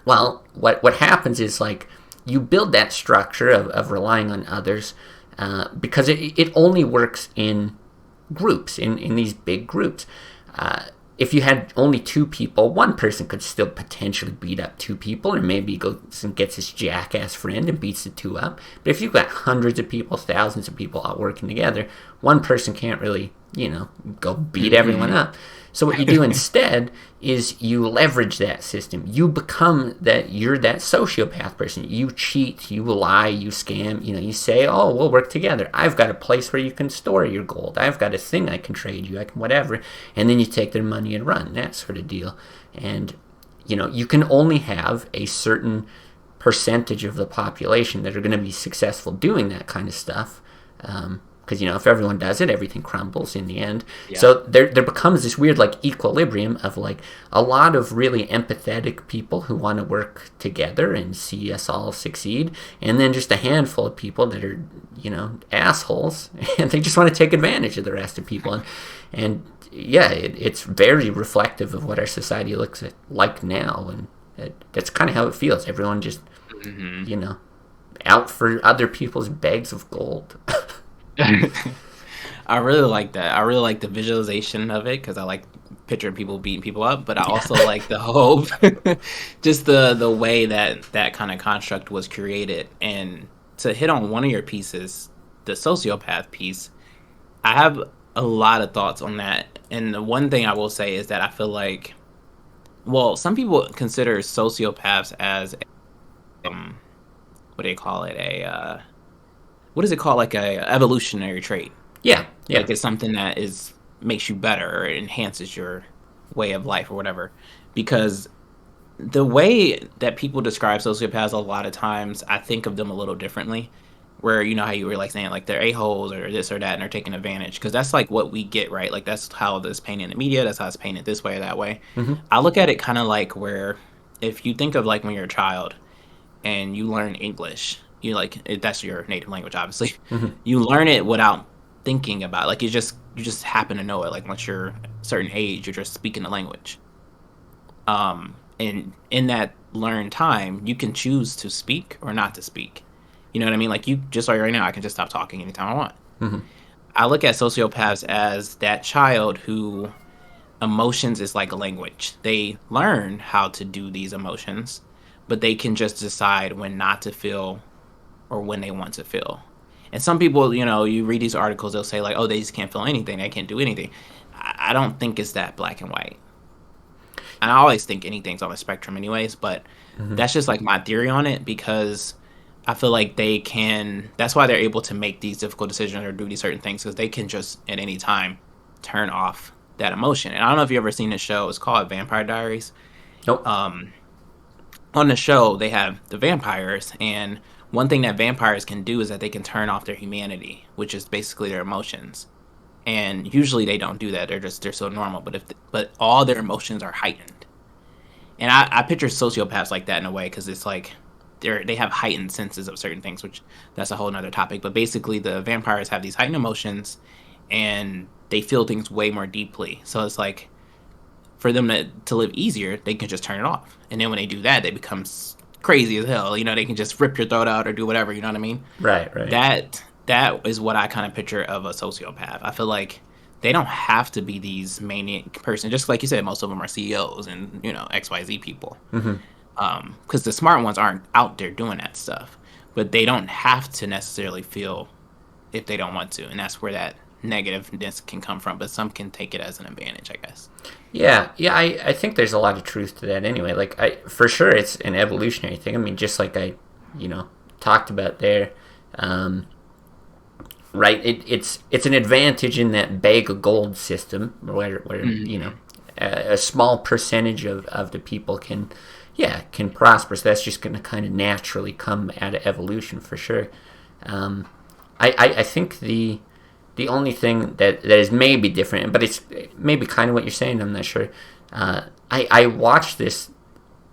Well, what happens is, like, you build that structure of relying on others because it only works in groups, in these big groups. If you had only 2 people, one person could still potentially beat up 2 people, or maybe goes and gets his jackass friend and beats the 2 up. But if you've got hundreds of people, thousands of people all working together, one person can't really, go beat everyone up. So what you do instead is you leverage that system. You become you're that sociopath person. You cheat, you lie, you scam, you say, oh, we'll work together. I've got a place where you can store your gold. I've got a thing I can trade you, I can whatever. And then you take their money and run, that sort of deal. And, you can only have a certain percentage of the population that are going to be successful doing that kind of stuff. Because, if everyone does it, everything crumbles in the end. Yeah. So there becomes this weird, like, equilibrium of, like, a lot of really empathetic people who want to work together and see us all succeed, and then just a handful of people that are, assholes, and they just want to take advantage of the rest of people. And it's very reflective of what our society looks like now, and that's kind of how it feels. Everyone just, out for other people's bags of gold. I really like that. I really like the visualization of it because I like picturing people beating people up, but I also like the hope, just the way that kind of construct was created. And to hit on one of your pieces, the sociopath piece, I have a lot of thoughts on that. And the one thing I will say is that I feel like, well, some people consider sociopaths as, what do you call it? What is it called? Like a evolutionary trait. Yeah. Like it's something that makes you better or enhances your way of life or whatever. Because the way that people describe sociopaths, a lot of times I think of them a little differently. Where, how you were like saying like they're a-holes or this or that and they're taking advantage. Because that's like what we get, right? Like that's how it's painted in the media. That's how it's painted this way or that way. Mm-hmm. I look at it kind of like where if you think of like when you're a child and you learn English, that's your native language, obviously. Mm-hmm. You learn it without thinking about it. Like you just happen to know it. Like once you're a certain age, you're just speaking the language. And in that learned time, you can choose to speak or not to speak. You know what I mean? Like you just right now, I can just stop talking anytime I want. Mm-hmm. I look at sociopaths as that child who emotions is like a language. They learn how to do these emotions, but they can just decide when not to feel or when they want to feel. And some people, you read these articles, they'll say like, oh, they just can't feel anything, they can't do anything. I don't think it's that black and white. And I always think anything's on the spectrum, anyways. But Hmm. that's just like my theory on it, because I feel like they can. That's why they're able to make these difficult decisions or do these certain things, because they can just at any time turn off that emotion. And I don't know if you've ever seen this show. It's called Vampire Diaries. Nope. Um, on the show, they have the vampires, and one thing that vampires can do is that they can turn off their humanity, which is basically their emotions. And usually they don't do that. They're so normal. But all their emotions are heightened. And I picture sociopaths like that in a way, because it's like they have heightened senses of certain things, which that's a whole nother topic. But basically, the vampires have these heightened emotions, and they feel things way more deeply. So it's like for them to live easier, they can just turn it off. And then when they do that, they become crazy as hell. They can just rip your throat out or do whatever. You know what I mean? Right. Right. That is what I kind of picture of a sociopath. I feel like they don't have to be these maniac person. Just like you said, most of them are CEOs and XYZ people. Hmm. Because the smart ones aren't out there doing that stuff, but they don't have to necessarily feel if they don't want to, and that's where that negativeness can come from. But some can take it as an advantage, I guess. Yeah, yeah, I think there's a lot of truth to that anyway. Like, for sure, it's an evolutionary thing. I mean, just like I, talked about there, um, right? It's an advantage in that bag of gold system where Mm-hmm. a small percentage of the people can prosper. So that's just going to kind of naturally come out of evolution for sure. Um, I think the only thing that is maybe different, but it's maybe kind of what you're saying, I'm not sure. I watched this,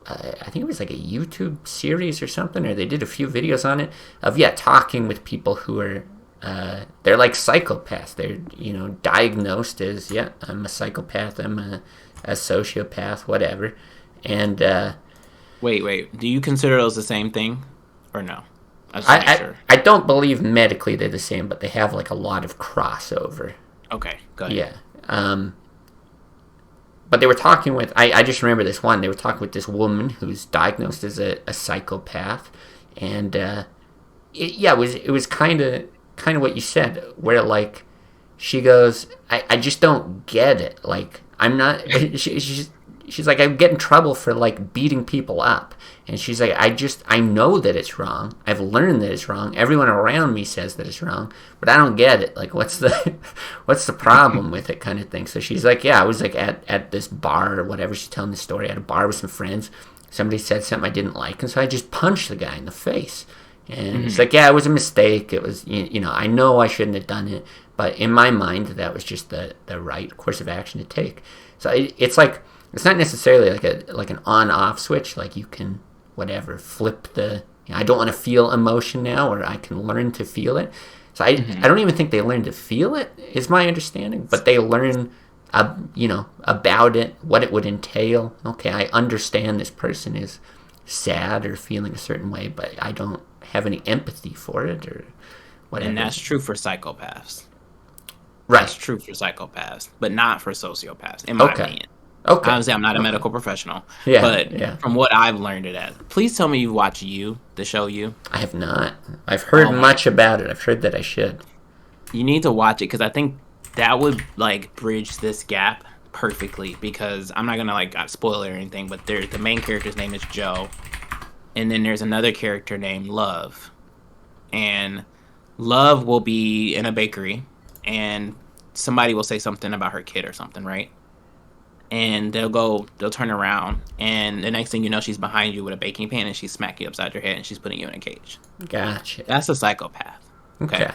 I think it was like a YouTube series or something, or they did a few videos on it, of, talking with people who are, they're like psychopaths. They're, diagnosed as, I'm a psychopath, I'm a sociopath, whatever. And Wait. Do you consider those the same thing, or no? I just want to make sure. I don't believe medically they're the same, but they have like a lot of crossover. Okay, go ahead. Yeah. But they were talking with, I just remember this one, they were talking with this woman who's diagnosed as a psychopath. And it was kind of what you said, where like she goes, I just don't get it. Like, I'm not, she's like, I get in trouble for like beating people up. And she's like, I know that it's wrong. I've learned that it's wrong. Everyone around me says that it's wrong, but I don't get it. Like, what's the problem with it, kind of thing. So she's like, I was like at this bar or whatever. She's telling the story at a bar with some friends. Somebody said something I didn't like, and so I just punched the guy in the face. And he's like, it was a mistake. It was, I know I shouldn't have done it, but in my mind, that was just the right course of action to take. So it's like, it's not necessarily like an on-off switch. Like, you can whatever flip the. I don't want to feel emotion now, or I can learn to feel it. So I don't even think they learn to feel it, is my understanding, but they learn, about it, what it would entail. Okay, I understand this person is sad or feeling a certain way, but I don't have any empathy for it or whatever. And that's true for psychopaths. Right. That's true for psychopaths, but not for sociopaths, in my opinion. Okay. Obviously, I'm not a medical professional, Yeah. but Yeah. from what I've learned it as. Please tell me you watch the show You. I have not. I've heard much about it. I've heard that I should. You need to watch it, because I think that would like bridge this gap perfectly. Because I'm not gonna like spoil it or anything, but the main character's name is Joe, and then there's another character named Love, and Love will be in a bakery, and somebody will say something about her kid or something, right? And they'll turn around, and the next thing you know, she's behind you with a baking pan, and she's smacking you upside your head, and she's putting you in a cage. Gotcha. That's a psychopath. Okay.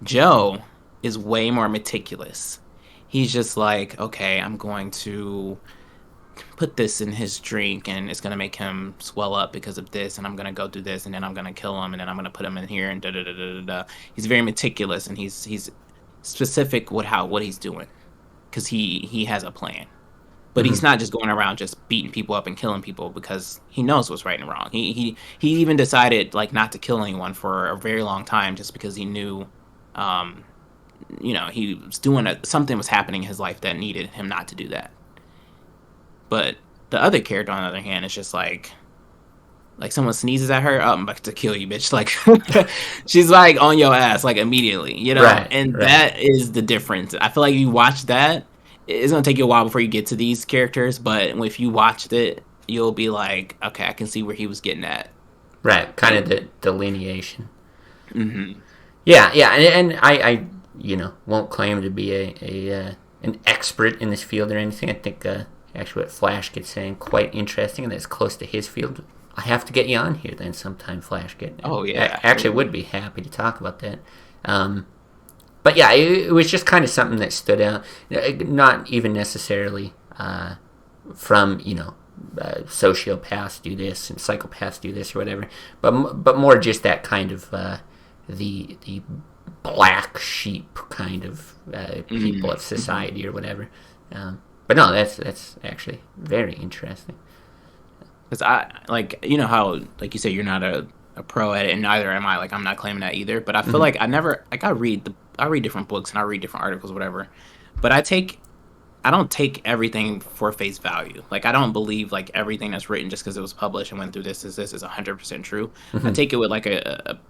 Joe is way more meticulous. He's just like, okay, I'm going to put this in his drink, and it's going to make him swell up because of this, and I'm going to go do this, and then I'm going to kill him, and then I'm going to put him in here, and da da da da da. He's very meticulous, and he's specific with what he's doing, because he has a plan. But he's not just going around just beating people up and killing people, because he knows what's right and wrong. He even decided like not to kill anyone for a very long time, just because he knew, he was doing something was happening in his life that needed him not to do that. But the other character, on the other hand, is just like, like someone sneezes at her, oh, I'm about to kill you, bitch. Like she's like on your ass like immediately, you know? Right, And right. that is the difference. I feel like if you watch that, it's gonna take you a while before you get to these characters, but if you watched it, you'll be like, okay, I can see where he was getting at. Right, kind And of the delineation. hmm Yeah, yeah, and I won't claim to be an expert in this field or anything. I think actually what Flash gets saying quite interesting, and that's close to his field. I have to get you on here then sometime, Flash. oh yeah, Actually, would absolutely. be happy to talk about that. Um, but yeah, it was just kind of something that stood out. Not even necessarily from sociopaths do this and psychopaths do this or whatever, but more just that kind of the black sheep kind of people of Mm-hmm. society or whatever. But no, that's actually very interesting. Because I like how like you say you're not a pro at it, and neither am I. Like I'm not claiming that either. But I feel Mm-hmm. like I read different books and I read different articles, whatever. But I don't take everything for face value. Like I don't believe like everything that's written just because it was published and went through this is 100% true. I Mm-hmm. take it with like a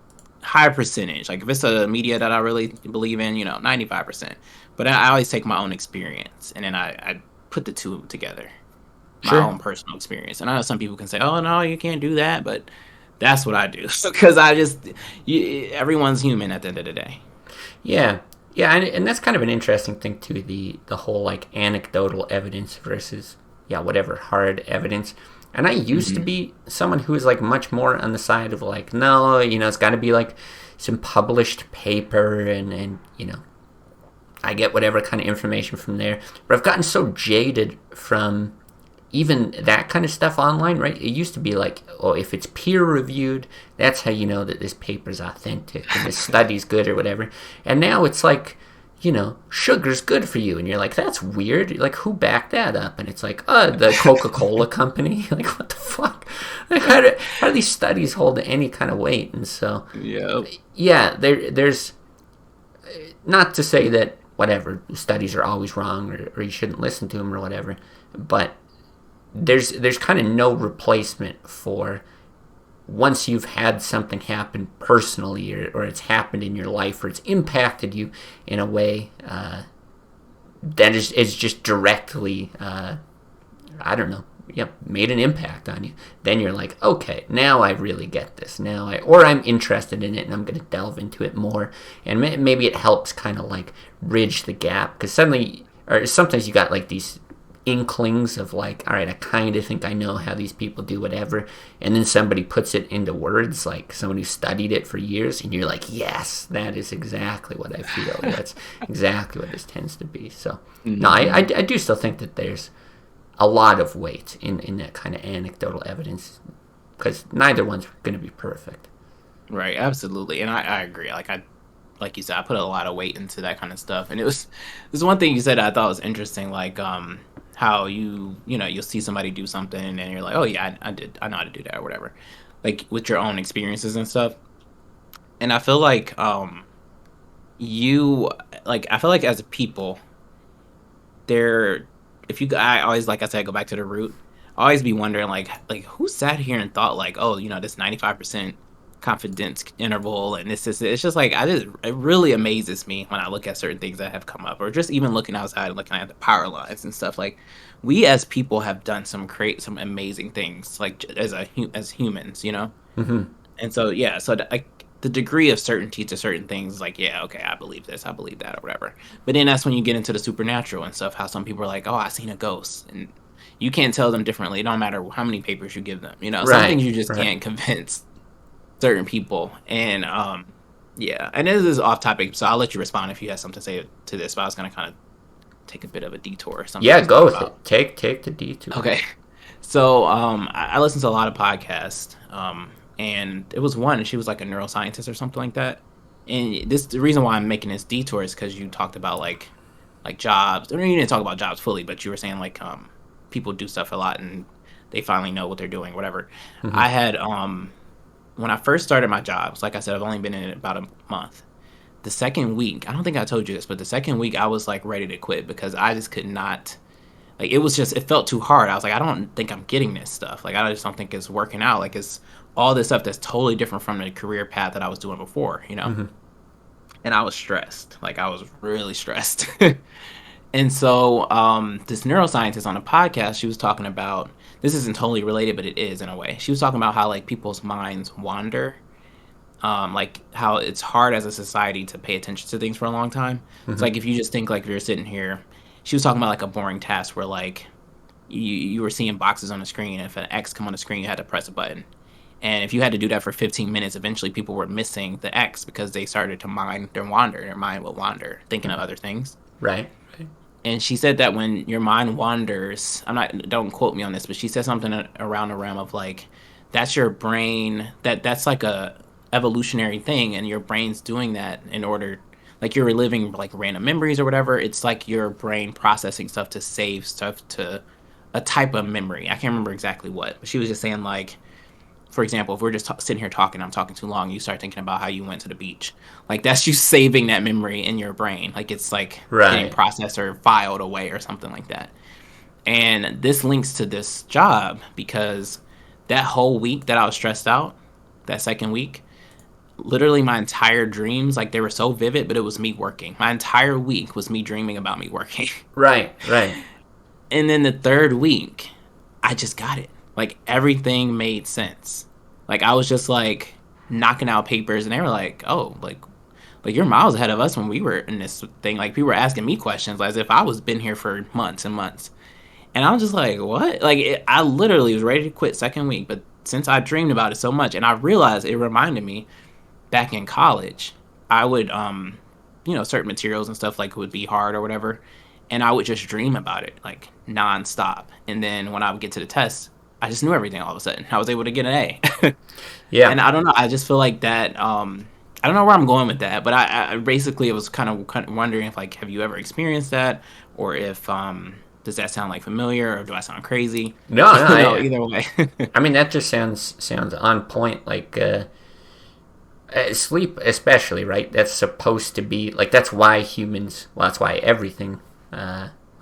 high percentage. Like if it's a media that I really believe in, 95%. But I always take my own experience and then I put the two together, my Sure. own personal experience. And I know some people can say, "Oh no, you can't do that," but that's what I do because everyone's human at the end of the day. Yeah, yeah, and that's kind of an interesting thing too. The whole like anecdotal evidence versus whatever hard evidence. And I used to Hmm. be someone who was like much more on the side of like no, it's got to be like some published paper and I get whatever kind of information from there. But I've gotten so jaded from even that kind of stuff online, right? It used to be like, oh, if it's peer reviewed, that's how you know that this paper's authentic and this study's good or whatever. And now it's like, sugar's good for you. And you're like, that's weird. Like, who backed that up? And it's like, the Coca Cola company. Like, what the fuck? Like, how do these studies hold any kind of weight? And so, Yep. yeah, there's not to say that whatever studies are always wrong or you shouldn't listen to them or whatever, but there's kind of no replacement for once you've had something happen personally or it's happened in your life or it's impacted you in a way that is just directly I don't know, made an impact on you. Then you're like, okay, now I really get this. Or I'm interested in it and I'm going to delve into it more. And maybe it helps kind of like bridge the gap because suddenly, or sometimes you got like these inklings of like, all right, I kind of think I know how these people do whatever, and then somebody puts it into words, like someone who studied it for years, and you're like, yes, that is exactly what I feel. That's exactly what this tends to be. So, no, Hmm. I do still think that there's a lot of weight in that kind of anecdotal evidence because neither one's going to be perfect. Right, absolutely. And I agree. Like you said, I put a lot of weight into that kind of stuff. And there's one thing you said I thought was interesting, like how you'll see somebody do something and you're like, oh yeah, I know how to do that or whatever. Like with your own experiences and stuff. And I feel like you I feel like as a people, there if you I always like I said, go back to the root. I always be wondering like who sat here and thought like, oh, this 95% confidence interval and this is it's just like it really amazes me when I look at certain things that have come up or just even looking outside and looking at the power lines and stuff. Like we as people have done some amazing things like as humans, Mm-hmm. and so yeah, so like the degree of certainty to certain things, like yeah, okay, I believe this, I believe that, or whatever. But then that's when you get into the supernatural and stuff. How some people are like, oh, I seen a ghost, and you can't tell them differently. No matter how many papers you give them. Some Right, things you just right. can't convince certain people. And yeah, and this is off topic, so I'll let you respond if you have something to say to this. But I was gonna kind of take a bit of a detour or something I Yeah, was go thinking with about. it. Take the detour. Okay. So I listen to a lot of podcasts. And it was one, and she was like a neuroscientist or something like that. And the reason why I'm making this detour is because you talked about like jobs. I mean, you didn't talk about jobs fully, but you were saying like people do stuff a lot and they finally know what they're doing, whatever. Mm-hmm. I had when I first started my jobs, like I said, I've only been in it about a month. The second week, I don't think I told you this, but the second week I was like ready to quit because I just could not like it felt too hard. I was like, I don't think I'm getting this stuff. Like I just don't think it's working out. Like it's all this stuff that's totally different from the career path that I was doing before, you know? Mm-hmm. And I was stressed. Like I was really stressed. And so this neuroscientist on a podcast, she was talking about, this isn't totally related, but it is in a way. She was talking about how like people's minds wander, like how it's hard as a society to pay attention to things for a long time. Mm-hmm. It's like if you just think like if you're sitting here, she was talking about like a boring task where like you were seeing boxes on the screen. If an X come on the screen, you had to press a button. And if you had to do that for 15 minutes, eventually people were missing the X because they started to mind their wander. Their mind would wander, thinking of other things. Right. And she said that when your mind wanders, don't quote me on this, but she said something around the realm of like, that's your brain, that's like a evolutionary thing, and your brain's doing that in order, like you're reliving like random memories or whatever. It's like your brain processing stuff to save stuff to a type of memory. I can't remember exactly what, but she was just saying like, for example, if we're just sitting here talking, I'm talking too long, you start thinking about how you went to the beach. Like, that's you saving that memory in your brain. Like, it's like getting processed or filed away or something like that. And this links to this job because that whole week that I was stressed out, that second week, literally my entire dreams, like, they were so vivid, but it was me working. My entire week was me dreaming about me working. Right. And then the third week, I just got it. Like, everything made sense. Like, I was just, like, knocking out papers, and they were like, oh, like you're miles ahead of us when we were in this thing. Like, people were asking me questions as if I was been here for months and months. And I was just like, what? Like, I literally was ready to quit second week, but since I dreamed about it so much, and I realized it reminded me back in college, I would, certain materials and stuff, like, would be hard or whatever, and I would just dream about it, like, nonstop. And then when I would get to the test, I just knew everything all of a sudden. I was able to get an A. Yeah. And I don't know. I just feel like that. I don't know where I'm going with that, but I basically was kind of wondering if, like, have you ever experienced that, or if does that sound like familiar, or do I sound crazy? No, either way. I mean, that just sounds on point. Like sleep, especially, right? That's supposed to be like, that's why humans. Well, that's why everything.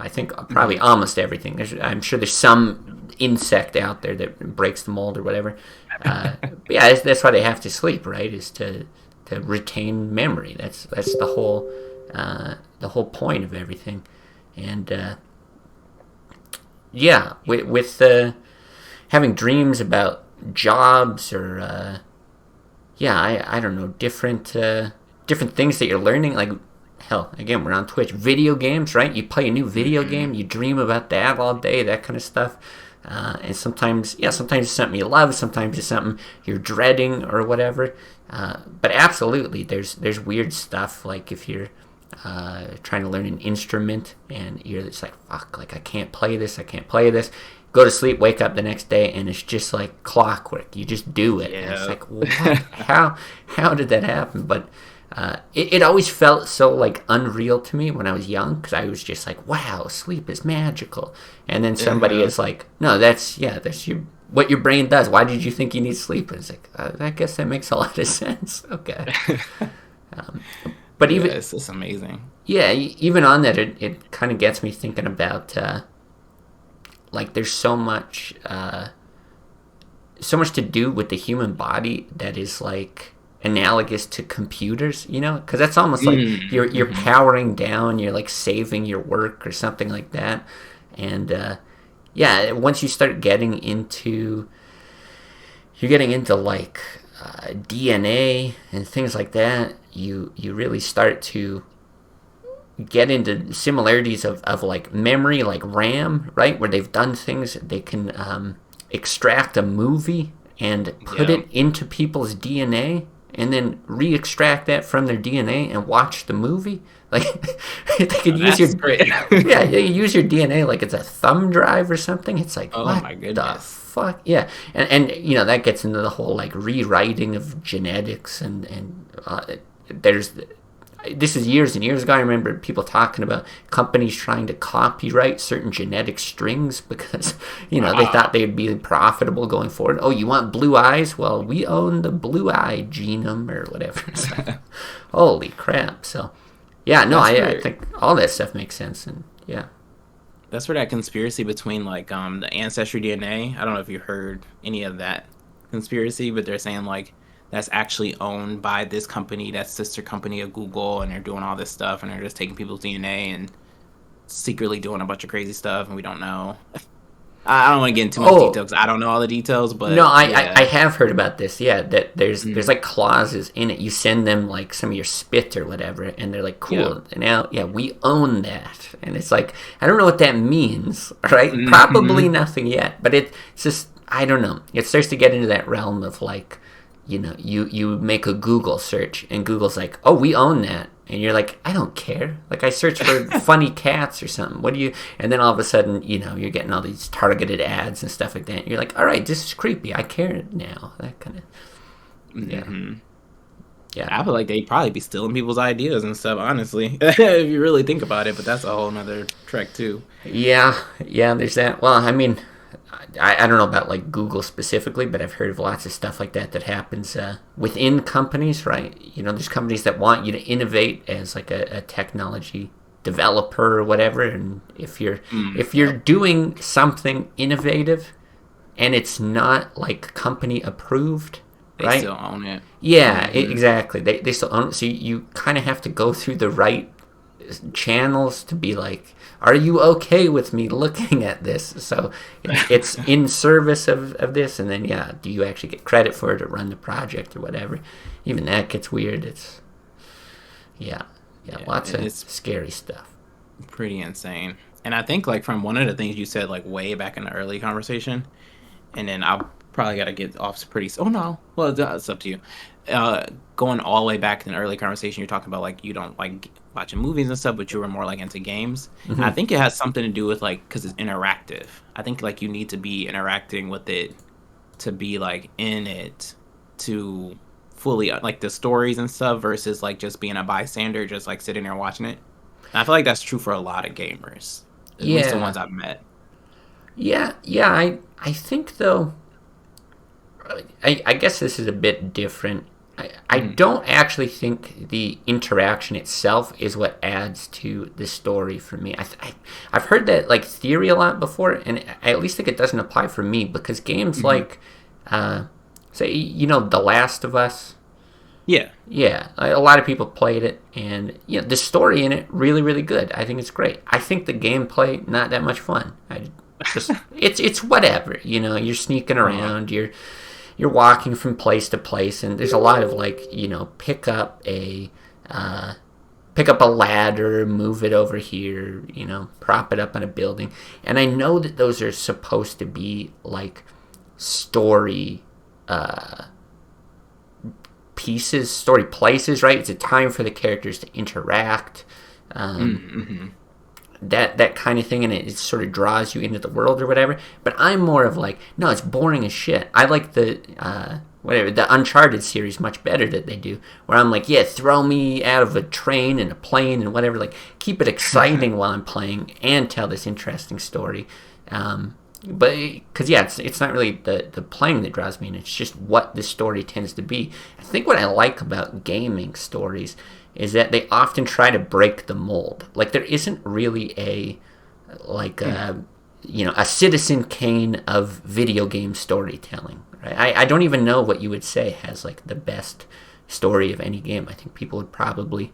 I think probably almost everything. I'm sure there's some insect out there that breaks the mold or whatever. But yeah, that's why they have to sleep, right? Is to retain memory. That's the whole point of everything. And yeah, with having dreams about jobs or I don't know, different things that you're learning, like. Hell, again, we're on Twitch. Video games, right? You play a new video game, you dream about that all day, that kind of stuff. And sometimes it's something you love, sometimes it's something you're dreading or whatever. But absolutely, there's weird stuff, like if you're trying to learn an instrument and you're just like, fuck, like I can't play this. Go to sleep, wake up the next day, and it's just like clockwork. You just do it. Yeah. And it's like, what? How did that happen? But it always felt so like unreal to me when I was young, because I was just like, wow, sleep is magical. And then somebody is like, no, that's what your brain does. Why did you think you need sleep? And it's like, I guess that makes a lot of sense. Okay. But even it's amazing. Yeah, even on that, it kind of gets me thinking about like there's so much to do with the human body that is like analogous to computers, because that's almost like you're powering down, you're like saving your work or something like that. And once you start getting into like DNA and things like that, you really start to get into similarities of like memory, like RAM, right, where they've done things. They can extract a movie and put it into people's DNA and then re-extract that from their DNA and watch the movie. Like they could use your they use your DNA like it's a thumb drive or something. It's like, what my goodness, the fuck? Yeah, and that gets into the whole like rewriting of genetics and this is years and years ago. I remember people talking about companies trying to copyright certain genetic strings because, they thought they'd be profitable going forward. Oh, you want blue eyes? Well, we own the blue eye genome or whatever. So, holy crap. So, yeah, no, I think all that stuff makes sense. And, yeah. that's where that conspiracy between like the ancestry DNA. I don't know if you heard any of that conspiracy, but they're saying like that's actually owned by this company, that's sister company of Google, and they're doing all this stuff, and they're just taking people's DNA and secretly doing a bunch of crazy stuff, and we don't know. I don't want to get into too much Oh, details. I don't know all the details, no, but I yeah. have heard about this. Yeah, that there's Mhm. like clauses in it. You send them like some of your spit or whatever, and they're like, Yeah. cool. And now, yeah, we own that. And it's like, I don't know what that means, right? Probably Hmm. nothing yet. But it's just, I don't know. It starts to get into that realm of like, you make a Google search, and Google's like, oh, we own that. And you're like, I don't care. Like, I search for funny cats or something. What do you? And then all of a sudden, you're getting all these targeted ads and stuff like that. And you're like, all right, this is creepy. I care now. That kind of, yeah, Hmm. yeah, I feel like they'd probably be stealing people's ideas and stuff, honestly, if you really think about it. But that's a whole nother trek too. yeah, yeah. There's that. Well, I mean, I don't know about like Google specifically, but I've heard of lots of stuff like that happens within companies, right? There's companies that want you to innovate as like a technology developer or whatever, and if you're Yep. doing something innovative and it's not like company approved, They right? still own it. Yeah, Hmm. exactly. They still own it, so you kind of have to go through the right channels to be like, are you okay with me looking at this? So it's in service of this, and then yeah, do you actually get credit for it or run the project or whatever? Even that gets weird. It's yeah, yeah, Yeah, lots of it's scary stuff. pretty insane. And I think like from one of the things you said like way back in the early conversation, and then I'll probably got to get off pretty. Oh no, well it's up to you. Uh, Going all the way back in the early conversation, you're talking about like you don't like watching movies and stuff, but you were more like into games. And I Hmm. think it has something to do with like because it's interactive. I think like you need to be interacting with it to be like in it to fully like the stories and stuff versus like just being a bystander, just like sitting there watching it. And I feel like that's true for a lot of gamers, at least the Yeah, ones I've met. yeah, yeah. I think though. I guess this is a bit different. I Mm, don't actually think the interaction itself is what adds to the story for me. I've heard that like theory a lot before, and I at least think it doesn't apply for me because games hmm. like, say, The Last of Us. Yeah. Yeah, a lot of people played it, and the story in it really, really good. I think it's great. I think the gameplay not that much fun. It's whatever. You're sneaking Uh, around. You're walking from place to place, and there's a lot of like uh, pick up a ladder, move it over here, prop it up on a building, and I know that those are supposed to be like story uh, pieces, story places, right? It's a time for the characters to interact. Um, mm-hmm. that kind of thing, and it sort of draws you into the world or whatever. But I'm more of like, no, it's boring as shit. I like the Uncharted series much better that they do, where I'm like, yeah, throw me out of a train and a plane and whatever. Like, keep it exciting while I'm playing and tell this interesting story. But because yeah, it's not really the playing that draws me in. It's just what the story tends to be. I think what I like about gaming stories is that they often try to break the mold. Like there isn't really a like a Citizen Kane of video game storytelling. Right? I don't even know what you would say has like the best story of any game. I think people would probably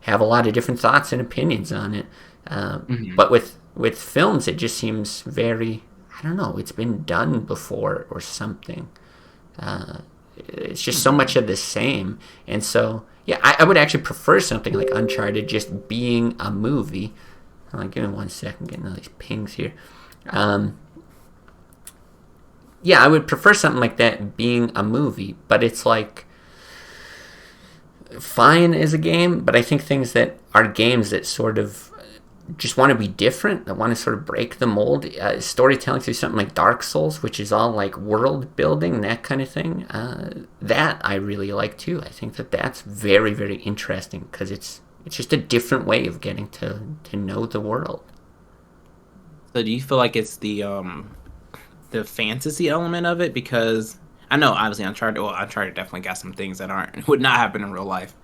have a lot of different thoughts and opinions on it. Hmm. But with films, it just seems very, I don't know, it's been done before or something. Uh, it's just so much Hmm. of the same. And so, yeah, I would actually prefer something like Uncharted just being a movie. Give me 1 second, getting all these pings here. Um, yeah, I would prefer something like that being a movie, but it's like fine as a game, but I think things that are games that sort of just want to be different, that want to sort of break the mold. Storytelling through something like Dark Souls, which is all like world building, that kind of thing. That I really like too. I think that that's very, very interesting because it's just a different way of getting to know the world. So do you feel like it's the fantasy element of it? Because I know obviously Uncharted definitely got some things that aren't would not happen in real life.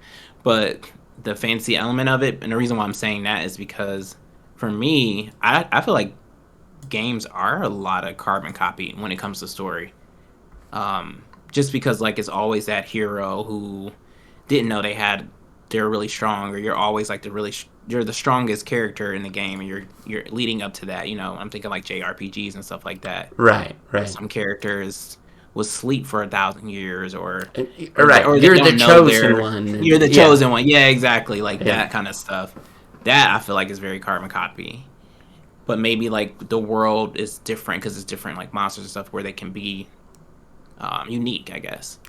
But the fantasy element of it, and the reason why I'm saying that is because for me, I feel like games are a lot of carbon copy when it comes to story. Just because like it's always that hero who didn't know they're really strong, or you're always like you're the strongest character in the game, and you're leading up to that. I'm thinking like JRPGs and stuff like that, Right, where right. some characters will sleep for 1,000 years, Right, or they you're the don't know chosen one. you're the Yeah, chosen one. Yeah, exactly, like yeah. that kind of stuff. That I feel like is very carbon copy. But maybe like the world is different because it's different, like monsters and stuff, where they can be unique. I guess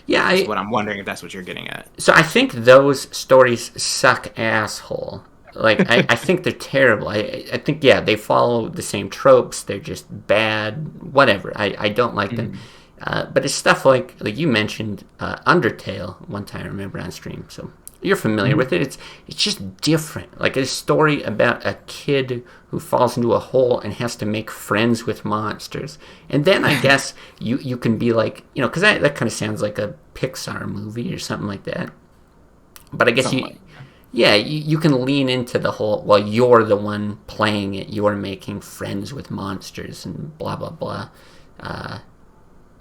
Yeah, that's what I'm wondering if that's what you're getting at. so I think those stories suck asshole. Like, I think they're terrible. I think, yeah, they follow the same tropes. They're just bad, whatever. I don't like them. Mhm. But it's stuff like you mentioned Undertale one time, I remember, on stream. So you're familiar with it. It's just different. Like a story about a kid who falls into a hole and has to make friends with monsters. And then I guess you can be like, because that kind of sounds like a Pixar movie or something like that. But I guess Somewhat. yeah, you can lean into the whole, well, you're the one playing it, you're making friends with monsters and blah, blah, blah.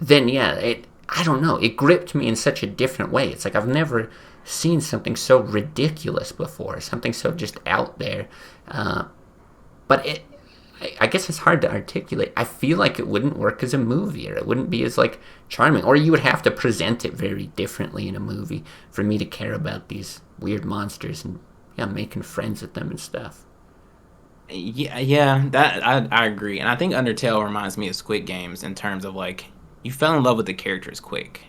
Then, yeah, I don't know, it gripped me in such a different way. It's like I've never seen something so ridiculous before, something so just out there. But I guess it's hard to articulate. I feel like it wouldn't work as a movie, or it wouldn't be as like charming, or you would have to present it very differently in a movie for me to care about these weird monsters and making friends with them and stuff. Yeah, that I agree, and I think Undertale reminds me of Squid Games in terms of like you fell in love with the characters quick.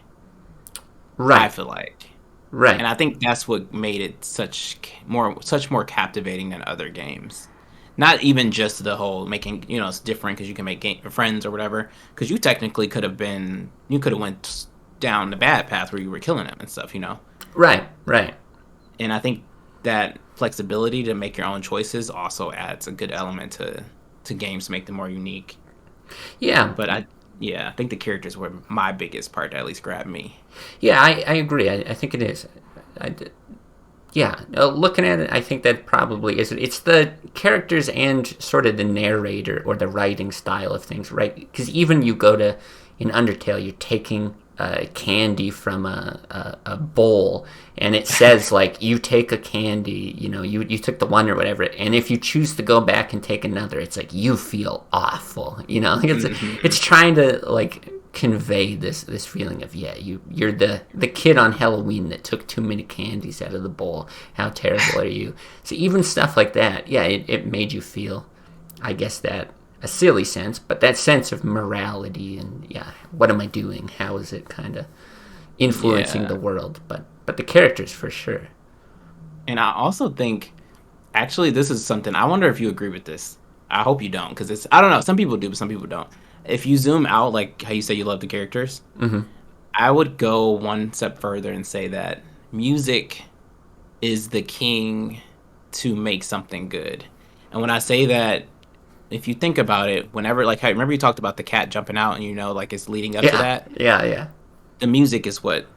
I Right, feel like, right. and I think that's what made it such more captivating than other games. Not even just the whole making, it's different because you can make friends or whatever. Because you could have went down the bad path where you were killing them and stuff. Right, right. And I think that flexibility to make your own choices also adds a good element to games to make them more unique. Yeah, But yeah, I think the characters were my biggest part that at least grabbed me. yeah, I agree. I think it is. I, yeah, looking at it, I think that probably is it. It's the characters and sort of the narrator or the writing style of things, right? Because even you go to, in Undertale, you're taking candy from a bowl, and it says, like, you take a candy, you took the one or whatever, and if you choose to go back and take another, it's like, you feel awful, it's trying to, like, convey this feeling of, yeah, you're the kid on Halloween that took too many candies out of the bowl. How terrible are you? So even stuff like that, yeah, it made you feel, I guess, that a silly sense, but that sense of morality and, yeah, what am I doing? How is it kind of influencing the Yeah. world? But the characters for sure. And I also think, actually, this is something, I wonder if you agree with this. I hope you don't, because I don't know, some people do, but some people don't. If you zoom out, like how you say you love the characters, Hmm. I would go one step further and say that music is the king to make something good. And when I say that, if you think about it, whenever, like, I remember you talked about the cat jumping out and like it's leading up to Yeah, that, yeah, yeah. the music is what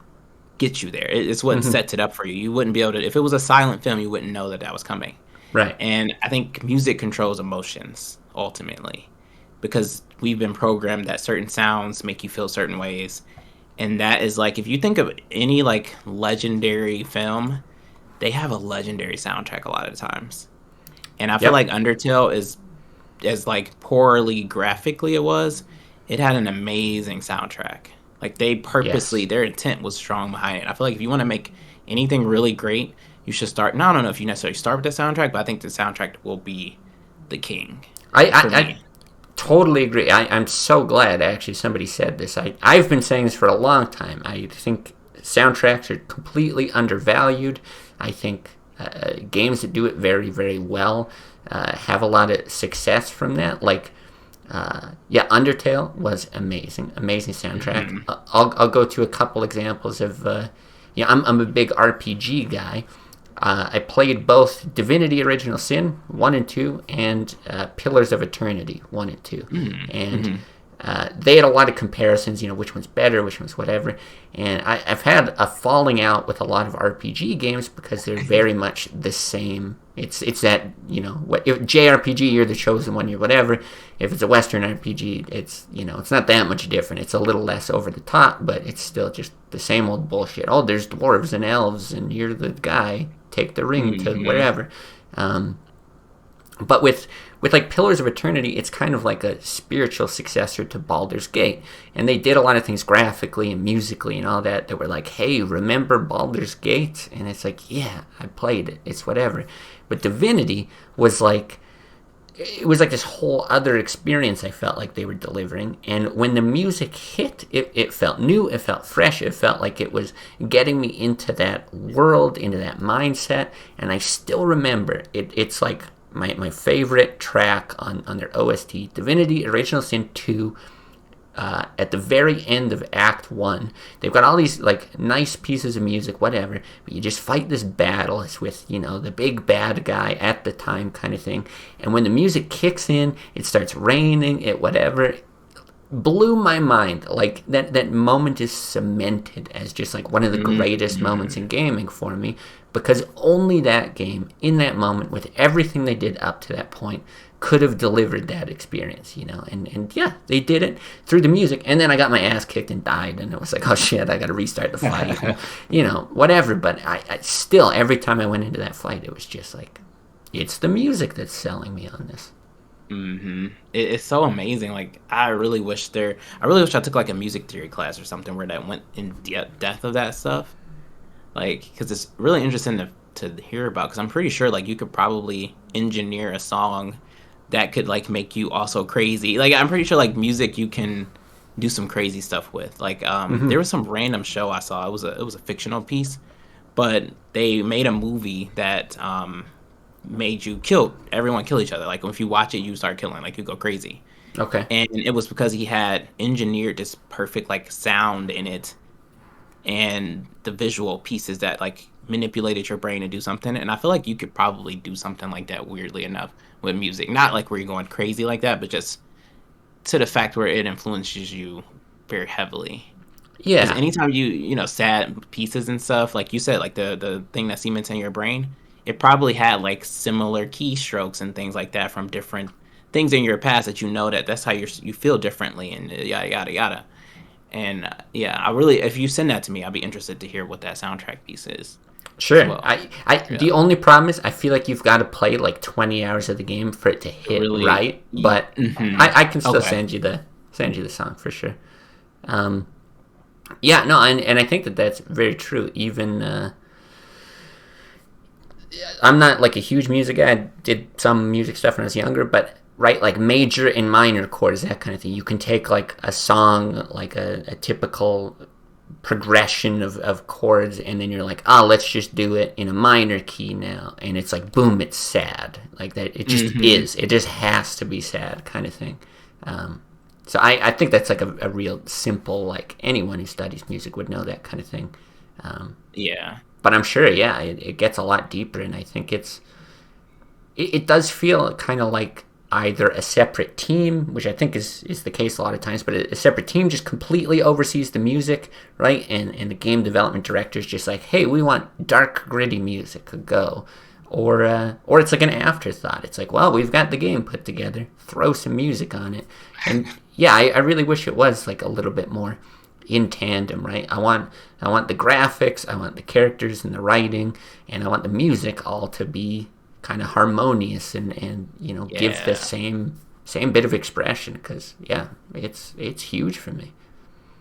gets you there. It's what Hmm. sets it up for you. You wouldn't be able to, if it was a silent film, you wouldn't know that that was coming. Right. And I think music controls emotions ultimately because we've been programmed that certain sounds make you feel certain ways. And that is like, if you think of any like legendary film, they have a legendary soundtrack a lot of the times. And I feel Yep. like Undertale is, as like poorly graphically it had an amazing soundtrack. Like they purposely, Yes. their intent was strong behind it. I feel like if you want to make anything really great, you should start. Now I don't know if you necessarily start with the soundtrack, but I think the soundtrack will be the king for I me. totally agree. I'm so glad actually somebody said this. I've been saying this for a long time. I think soundtracks are completely undervalued. I think games that do it very, very well have a lot of success from that. Like, yeah, Undertale was amazing, amazing soundtrack. Hmm. I'll go to a couple examples of. I'm a big RPG guy. I played both Divinity Original Sin 1 and 2 and Pillars of Eternity 1 and 2. And Hmm. they had a lot of comparisons, which one's better, which one's whatever. And I've had a falling out with a lot of RPG games because they're very much the same. It's that, if JRPG, you're the chosen one, you're whatever. If it's a Western RPG, it's not that much different. It's a little less over the top, but it's still just the same old bullshit. Oh, there's dwarves and elves, and you're the guy. Take the ring to wherever. But with like Pillars of Eternity, it's kind of like a spiritual successor to Baldur's Gate. And they did a lot of things graphically and musically and all that were like, hey, remember Baldur's Gate? And it's like, yeah, I played it. It's whatever. But Divinity was like, it was like this whole other experience I felt like they were delivering. And when the music hit, it felt new, it felt fresh, it felt like it was getting me into that world, into that mindset. And I still remember, it's like my favorite track on their OST, Divinity Original Sin 2, at the very end of Act 1. They've got all these like nice pieces of music, whatever, but you just fight this battle. It's with, the big bad guy at the time kind of thing. And when the music kicks in, it starts raining, whatever. Blew my mind. Like that moment is cemented as just like one of the greatest moments in gaming for me, because only that game in that moment with everything they did up to that point could have delivered that experience, and yeah, they did it through the music. And then I got my ass kicked and died, and it was like, oh shit, I gotta restart the fight. Whatever. But I still, every time I went into that fight, it was just like, it's the music that's selling me on this. It's so amazing. Like, I really wish I took like a music theory class or something where that went in depth of that stuff. Like, because it's really interesting to hear about. Because I'm pretty sure like you could probably engineer a song that could like make you also crazy. Like, I'm pretty sure like music you can do some crazy stuff with. Like, there was some random show I saw. It was a fictional piece, but they made a movie that made you everyone kill each other. Like, if you watch it, you start killing, like you go crazy. Okay. And it was because he had engineered this perfect like sound in it and the visual pieces that like manipulated your brain to do something. And I feel like you could probably do something like that, weirdly enough, with music. Not like where you're going crazy like that, but just to the fact where it influences you very heavily. Yeah. Because anytime sad pieces and stuff, like you said, like the thing that cements in your brain, it probably had like similar keystrokes and things like that from different things in your past that that's how you feel differently, and yada yada yada. And yeah, if you send that to me, I'll be interested to hear what that soundtrack piece is. Sure. Well. The only problem is I feel like you've got to play like 20 hours of the game for it to hit really, right. But I can still send you the song for sure. Yeah, no, and I think that's very true. Even I'm not like a huge music guy. I did some music stuff when I was younger, but right, like major and minor chords, that kind of thing. You can take like a song, like a typical progression of chords, and then you're like, let's just do it in a minor key now, and it's like, boom, it's sad. Like that, it just is. It just has to be sad kind of thing. So I think that's like a real simple, like anyone who studies music would know that kind of thing. Yeah. But I'm sure, yeah, it gets a lot deeper, and I think it does feel kind of like either a separate team, which I think is the case a lot of times, but a separate team just completely oversees the music, right? And the game development director is just like, hey, we want dark, gritty music, go. Or it's like an afterthought. It's like, well, we've got the game put together, throw some music on it. And yeah, I really wish it was like a little bit more in tandem, right? I want the graphics, I want the characters and the writing, and I want the music all to be kind of harmonious and give the same bit of expression, because yeah, it's huge for me.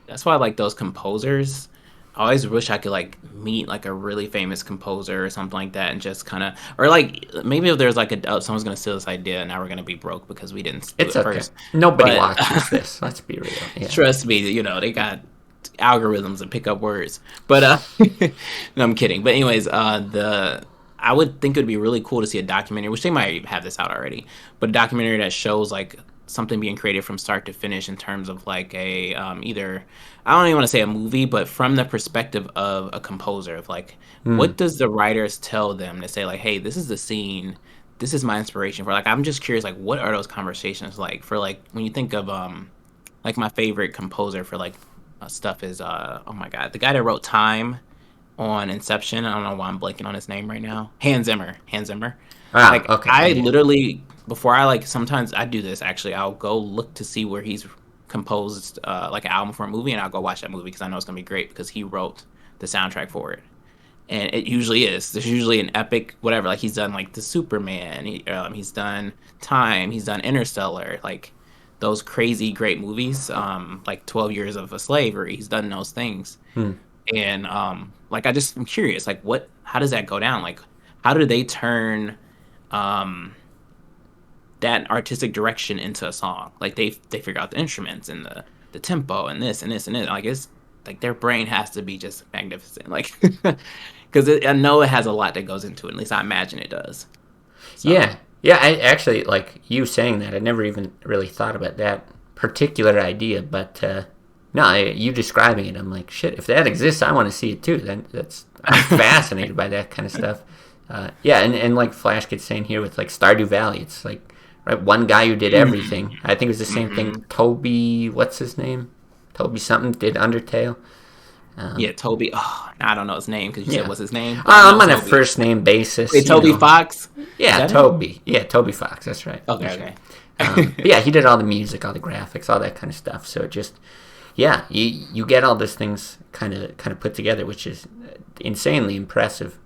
That's why I like those composers. I always wish I could like meet like a really famous composer or something like that, and just kind of, or like maybe if there's like someone's gonna steal this idea and now we're gonna be broke because we didn't do it first. Nobody watches this. Let's be real. Yeah. Trust me, they got algorithms that pick up words. But no, I'm kidding. But anyways, I would think it would be really cool to see a documentary, which they might have this out already, but a documentary that shows like something being created from start to finish in terms of like a either, I don't even want to say a movie, but from the perspective of a composer, of like what does the writers tell them to say, like, hey, this is the scene, this is my inspiration for, like, I'm just curious, like, what are those conversations like for, like, when you think of like like my favorite composer for like stuff is oh my god, the guy that wrote Time on Inception. I don't know why I'm blanking on his name right now. Hans Zimmer. Hans Zimmer. Ah, Like okay, I yeah. literally before I like sometimes I do this actually. I'll go look to see where he's composed like an album for a movie, and I'll go watch that movie because I know it's gonna be great because he wrote the soundtrack for it. And it usually is. There's usually an epic whatever. Like he's done like the Superman. He's done Time. He's done Interstellar. Like those crazy great movies. Like 12 Years of a Slavery. He's done those things. Hmm. And like I'm curious. Like what? How does that go down? Like how do they turn um that artistic direction into a song? Like they figure out the instruments and the tempo and this and this and this. Like it's like their brain has to be just magnificent. Like because I know it has a lot that goes into it. At least I imagine it does. So Yeah, yeah. I actually like you saying that. I never even really thought about that particular idea, but no, you describing it, I'm like, shit. If that exists, I want to see it too. Then I'm fascinated by that kind of stuff. Yeah, and like Flash gets saying here with like Stardew Valley, it's like right one guy who did everything. I think it was the same thing. mm-hmm. Toby, what's his name? Toby something did Undertale. Yeah, Toby. Oh, I don't know his name because you said Yeah, what's his name, but I I'm know on a Toby. first name basis. Wait, Toby Fox. Is Yeah, that it? Toby. Yeah, Toby Fox. That's right. Okay, But okay. yeah, he did all the music, all the graphics, all that kind of stuff. So it just, yeah, you get all those things kind of put together, which is insanely impressive.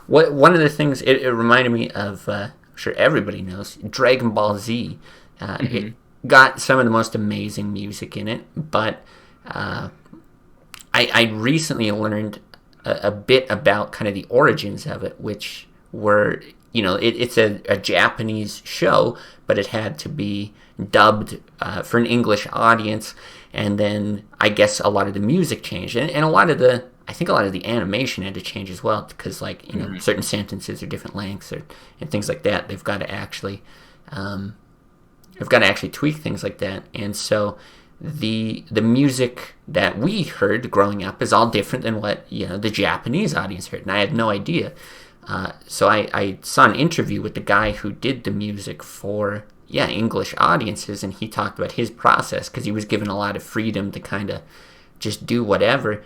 What one of the things it reminded me of, I'm sure everybody knows, Dragon Ball Z. It hmm got some of the most amazing music in it, but uh, I recently learned a bit about kind of the origins of it, which were, it's a Japanese show, but it had to be dubbed for an English audience, and then I guess a lot of the music changed, and I think a lot of the animation had to change as well, because like, hmm certain sentences are different lengths and things like that. Um, they've got to actually tweak things like that, and so the music that we heard growing up is all different than what the Japanese audience heard, and I had no idea. So I saw an interview with the guy who did the music for English audiences, and he talked about his process because he was given a lot of freedom to kind of just do whatever.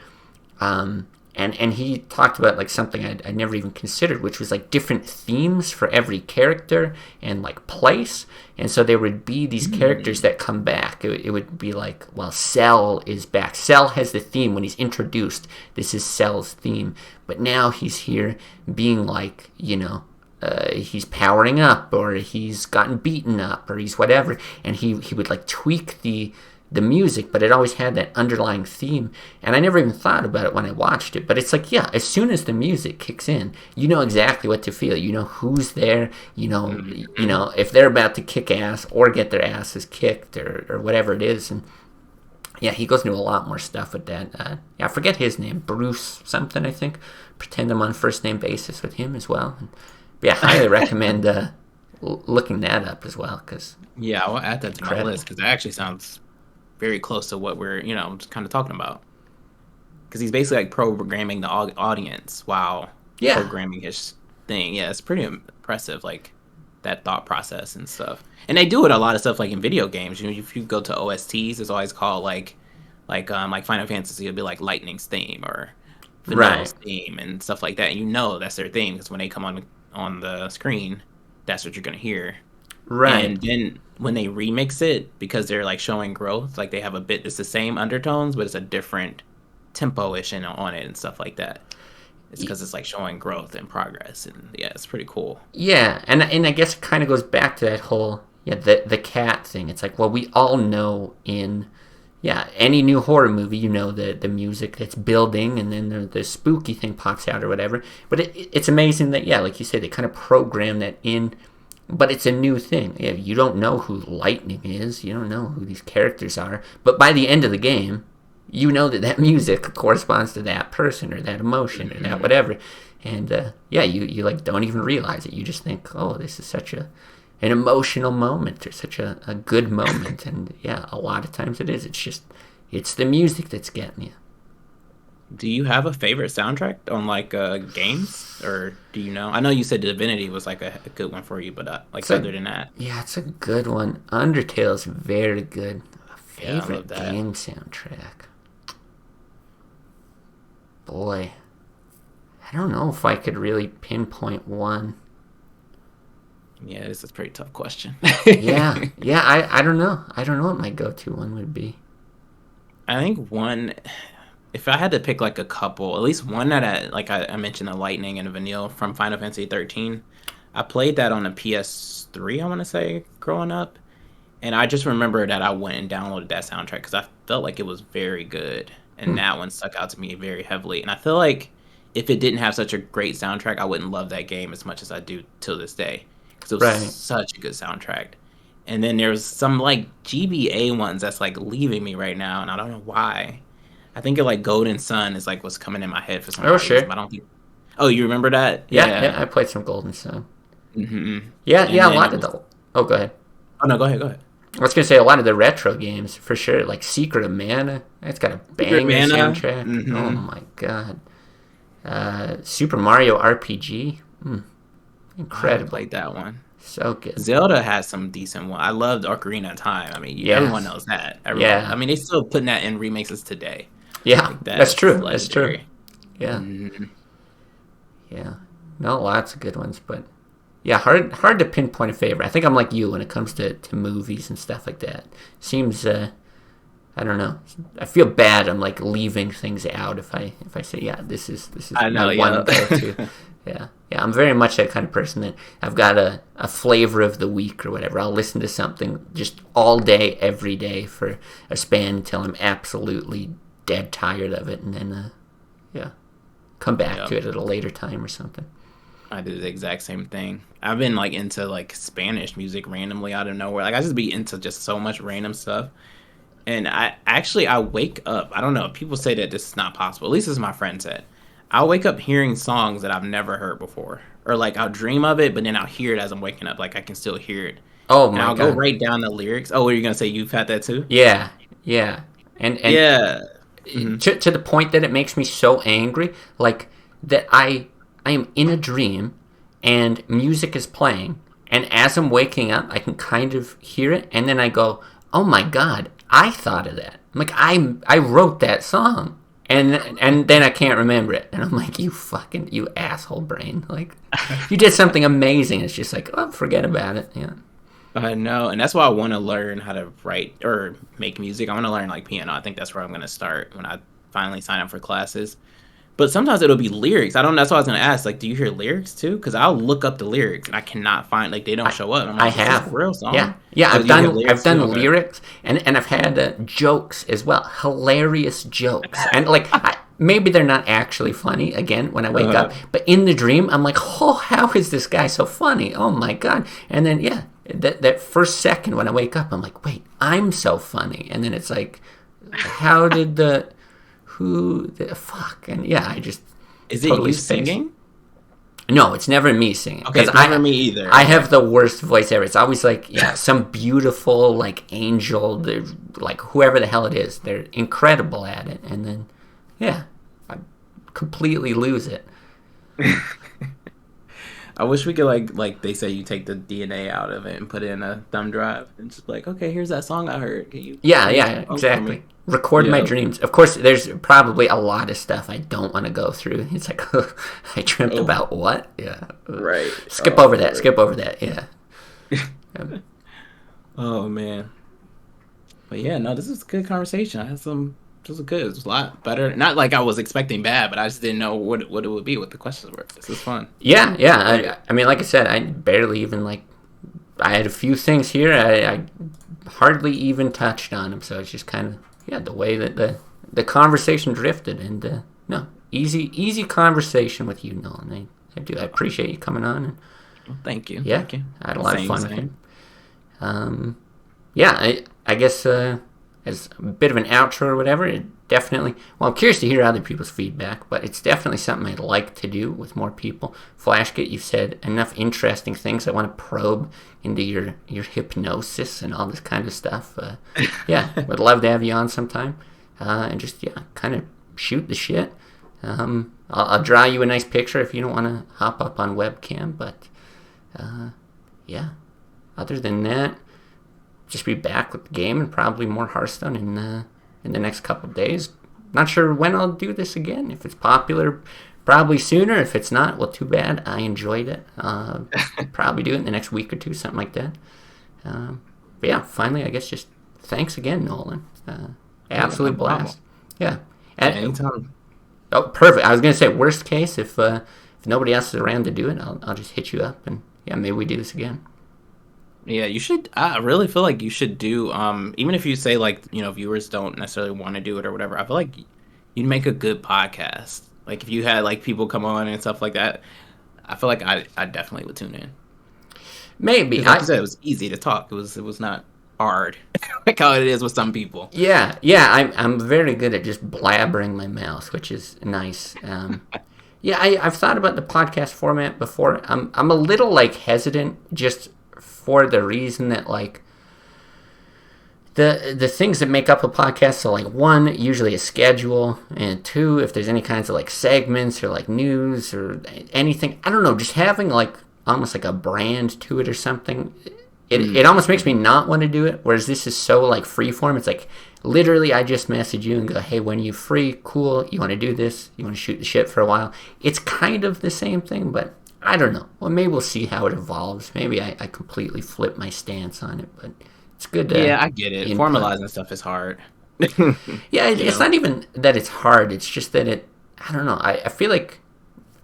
And he talked about like something I never even considered, which was like different themes for every character and like place. And so there would be these characters that come back. It would be like, well, Cell is back. Cell has the theme when he's introduced. This is Cell's theme. But now he's here being like, he's powering up, or he's gotten beaten up, or he's whatever. And he would like tweak the music, but it always had that underlying theme, and I never even thought about it when I watched it. But it's like, yeah, as soon as the music kicks in, you know exactly what to feel. You know who's there. If they're about to kick ass or get their asses kicked, or whatever it is. And yeah, he goes into a lot more stuff with that. I forget his name, Bruce something, I think. Pretend I'm on first name basis with him as well. And, yeah, highly recommend looking that up as well, because Yeah, I'll add that to my incredible. list because that actually sounds very close to what we're just kind of talking about. Because he's basically like programming the audience while Yeah, programming his thing. Yeah, it's pretty impressive, like that thought process and stuff. And they do it a lot of stuff like in video games. If you go to OSTs, it's always called like Final Fantasy, it'll be like Lightning's theme or right, Vanilla's theme and stuff like that. And that's their theme because when they come on the screen, that's what you're gonna hear. right. And then when they remix it, because they're like showing growth, like they have a bit, it's the same undertones, but it's a different tempo-ish on it and stuff like that. It's because it's like showing growth and progress, and yeah, it's pretty cool. Yeah, and I guess it kind of goes back to that whole the cat thing. It's like, well, we all know in any new horror movie, the music that's building, and then the spooky thing pops out or whatever. But it's amazing that like you say, they kind of program that in. But it's a new thing. Yeah, you don't know who Lightning is. You don't know who these characters are. But by the end of the game, you know that music corresponds to that person or that emotion or that hmm whatever. And you like don't even realize it. You just think, oh, this is such an emotional moment, or such a good moment. And yeah, a lot of times it is. It's the music that's getting you. Do you have a favorite soundtrack on like games, or do you know? I know you said Divinity was like a good one for you, but like So other than that, yeah, it's a good one. Undertale is very good. Yeah, I love Favorite that. game soundtrack. Boy, I don't know if I could really pinpoint one. Yeah, this is a pretty tough question. Yeah, I don't know. I don't know what my go-to one would be. I think one, if I had to pick like a couple, at least one that I mentioned the Lightning and the Vanille from Final Fantasy 13. I played that on a PS3, I want to say, growing up. And I just remember that I went and downloaded that soundtrack because I felt like it was very good. And Hmm. that one stuck out to me very heavily. And I feel like if it didn't have such a great soundtrack, I wouldn't love that game as much as I do till this day. Because it was Right. such a good soundtrack. And then there's some like GBA ones that's like leaving me right now, and I don't know why. I think of like Golden Sun is like what's coming in my head for some Oh, odd reason, sure. but I don't think. Oh, you remember that? Yeah, Yeah. I played some Golden Sun. Hmm. Yeah, And a then lot it of was. the. Oh, go ahead. Oh no, go ahead, go ahead. I was gonna say a lot of the retro games for sure, like Secret of Mana. It's got a Secret banger Mana. soundtrack. Oh Hmm. my god. Super Mario RPG. I haven't Incredible. played that one. So good. Zelda has some decent one. I loved Ocarina of Time. I mean, everyone Yes. knows that. Everyone. I Yeah. mean, they still putting that in remixes today. Yeah. Like That's that's true. That's true. legendary. Yeah. Hmm. Yeah. No, lots of good ones, but yeah, hard to pinpoint a favorite. I think I'm like you when it comes to movies and stuff like that. Seems I don't know. I feel bad. I'm like leaving things out if I say yeah, this is I my know. one Yeah. go-to. Yeah, yeah. I'm very much that kind of person that I've got a flavor of the week or whatever. I'll listen to something just all day, every day for a span until I'm absolutely dead tired of it, and then yeah, come back Yeah. to it at a later time or something. I do the exact same thing. I've been like into like Spanish music randomly out of nowhere. Like I just be into just so much random stuff. And I wake up. I don't know. People say that this is not possible. At least as my friend said. I'll wake up hearing songs that I've never heard before. Or like I'll dream of it, but then I'll hear it as I'm waking up. Like I can still hear it. Oh And my I'll go god. write down the lyrics. Oh, what are you gonna say? You've had that too? Yeah, yeah. And Yeah. Hmm. to the point that it makes me so angry, like that I am in a dream and music is playing, and as I'm waking up I can kind of hear it, and then I go, oh my god, I thought of that. I'm like, I wrote that song, and then I can't remember it, and I'm like, you asshole brain, like you did something amazing. It's just like, oh, forget about it. Yeah. I know, and that's why I want to learn how to write or make music. I want to learn like piano. I think that's where I'm gonna start when I finally sign up for classes. But sometimes it'll be lyrics. I don't. That's why I was gonna ask. Like, do you hear lyrics too? Because I'll look up the lyrics and I cannot find like they don't I show up. I'm I like, is this a have. real Yeah. song? Yeah, Oh, I've you hear done lyrics too? Okay. lyrics, and I've had jokes as well. Hilarious jokes. And like maybe they're not actually funny again when I wake up, but in the dream I'm like, "Oh, how is this guy so funny? Oh my god." And then yeah, that first second when I wake up I'm like, "Wait, I'm so funny." And then it's like, how did the fuck? And yeah, I just Is it totally you spaced. singing? No, it's never me singing Okay, because it's never me either. I Okay. have the worst voice ever. It's always like yeah, some beautiful like angel, like whoever the hell it is. They're incredible at it, and then yeah, I completely lose it. I wish we could like they say you take the DNA out of it and put it in a thumb drive and just like, okay, here's that song I heard. Can you Yeah, sing yeah, that song for me? exactly. Record my Yeah. dreams. Of course, there's probably a lot of stuff I don't want to go through. It's like I dreamt Oh, about what? Yeah, right. skip Oh, over that. Lord. Skip over that. Yeah. Oh man. But yeah, no, this is a good conversation. I had some. This was good. It was a lot better. Not like I was expecting bad, but I just didn't know what it would be, what the questions were. This is fun. Yeah, yeah. Enjoyed it. I mean, like I said, I barely even like. I had a few things here. I hardly even touched on them, so it's just kind of yeah the way that the conversation drifted, and no easy conversation with you, Nolan. I do. I appreciate you coming on, and Well, thank you. yeah, Thank you. I had a lot of Same, fun with it. same. Yeah, I guess as a bit of an outro or whatever, it definitely. Well, I'm curious to hear other people's feedback, but it's definitely something I'd like to do with more people. Flashgate, you've said enough interesting things. I want to probe into your hypnosis and all this kind of stuff. Yeah, would love to have you on sometime, and just yeah, kind of shoot the shit. I'll draw you a nice picture if you don't want to hop up on webcam, but yeah. Other than that, just be back with the game and probably more Hearthstone in the next couple of days. Not sure when I'll do this again. If it's popular, probably sooner. If it's not, well, too bad. I enjoyed it. Probably do it in the next week or two, something like that. But yeah, finally, I guess just thanks again, Nolen. Absolute blast. Yeah. Anytime. Oh, perfect. I was going to say, worst case, if nobody else is around to do it, I'll just hit you up and yeah, maybe we do this again. Yeah, you should. I really feel like you should do. Even if you say like viewers don't necessarily want to do it or whatever, I feel like you'd make a good podcast. Like if you had like people come on and stuff like that, I feel like I definitely would tune in. Maybe. Like you said, it was easy to talk. It was not hard like how it is with some people. Yeah. I'm very good at just blabbering my mouth, which is nice. Yeah, I've thought about the podcast format before. I'm a little like hesitant just for the reason that like the things that make up a podcast. So like one, usually a schedule, and two, if there's any kinds of like segments or like news or anything. I don't know, just having like almost like a brand to it or something. It almost makes me not want to do it. Whereas this is so like freeform. It's like literally I just message you and go, hey, when you free, cool. You want to do this? You want to shoot the shit for a while? It's kind of the same thing, but I don't know. Well, maybe we'll see how it evolves. Maybe I completely flip my stance on it, but it's good to I get it. input. Formalizing stuff is hard. Yeah, it's not even that it's hard. It's just that I don't know. I feel like,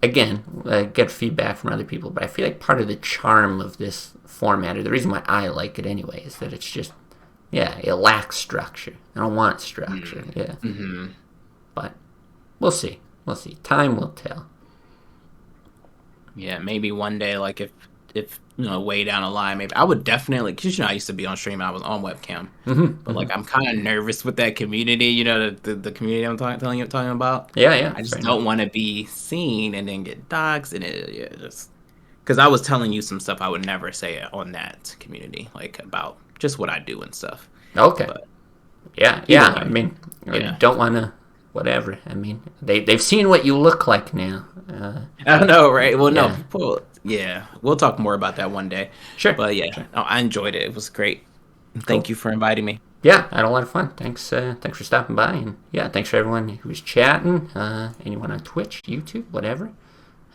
again, I get feedback from other people, but I feel like part of the charm of this format, or the reason why I like it anyway, is that it's just, it lacks structure. I don't want structure. Yeah. Mm-hmm. But we'll see. Time will tell. Yeah, maybe one day, like if way down the line, maybe I would definitely, because I used to be on stream, I was on webcam, but like I'm kind of nervous with that community, the community I'm talking about. Yeah. I just don't want to be seen and then get doxxed and just because I was telling you some stuff I would never say on that community, like about just what I do and stuff. Okay. But, yeah. I mean, don't want to. Whatever. I mean, they've seen what you look like now. I know, right? Well, no, people. Yeah, we'll talk more about that one day. Sure. But yeah, sure. No, I enjoyed it. It was great. Thank you for inviting me. Yeah, I had a lot of fun. Thanks for stopping by, and thanks for everyone who was chatting. Anyone on Twitch, YouTube, whatever.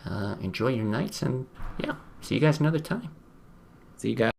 Enjoy your nights, and see you guys another time. See you guys.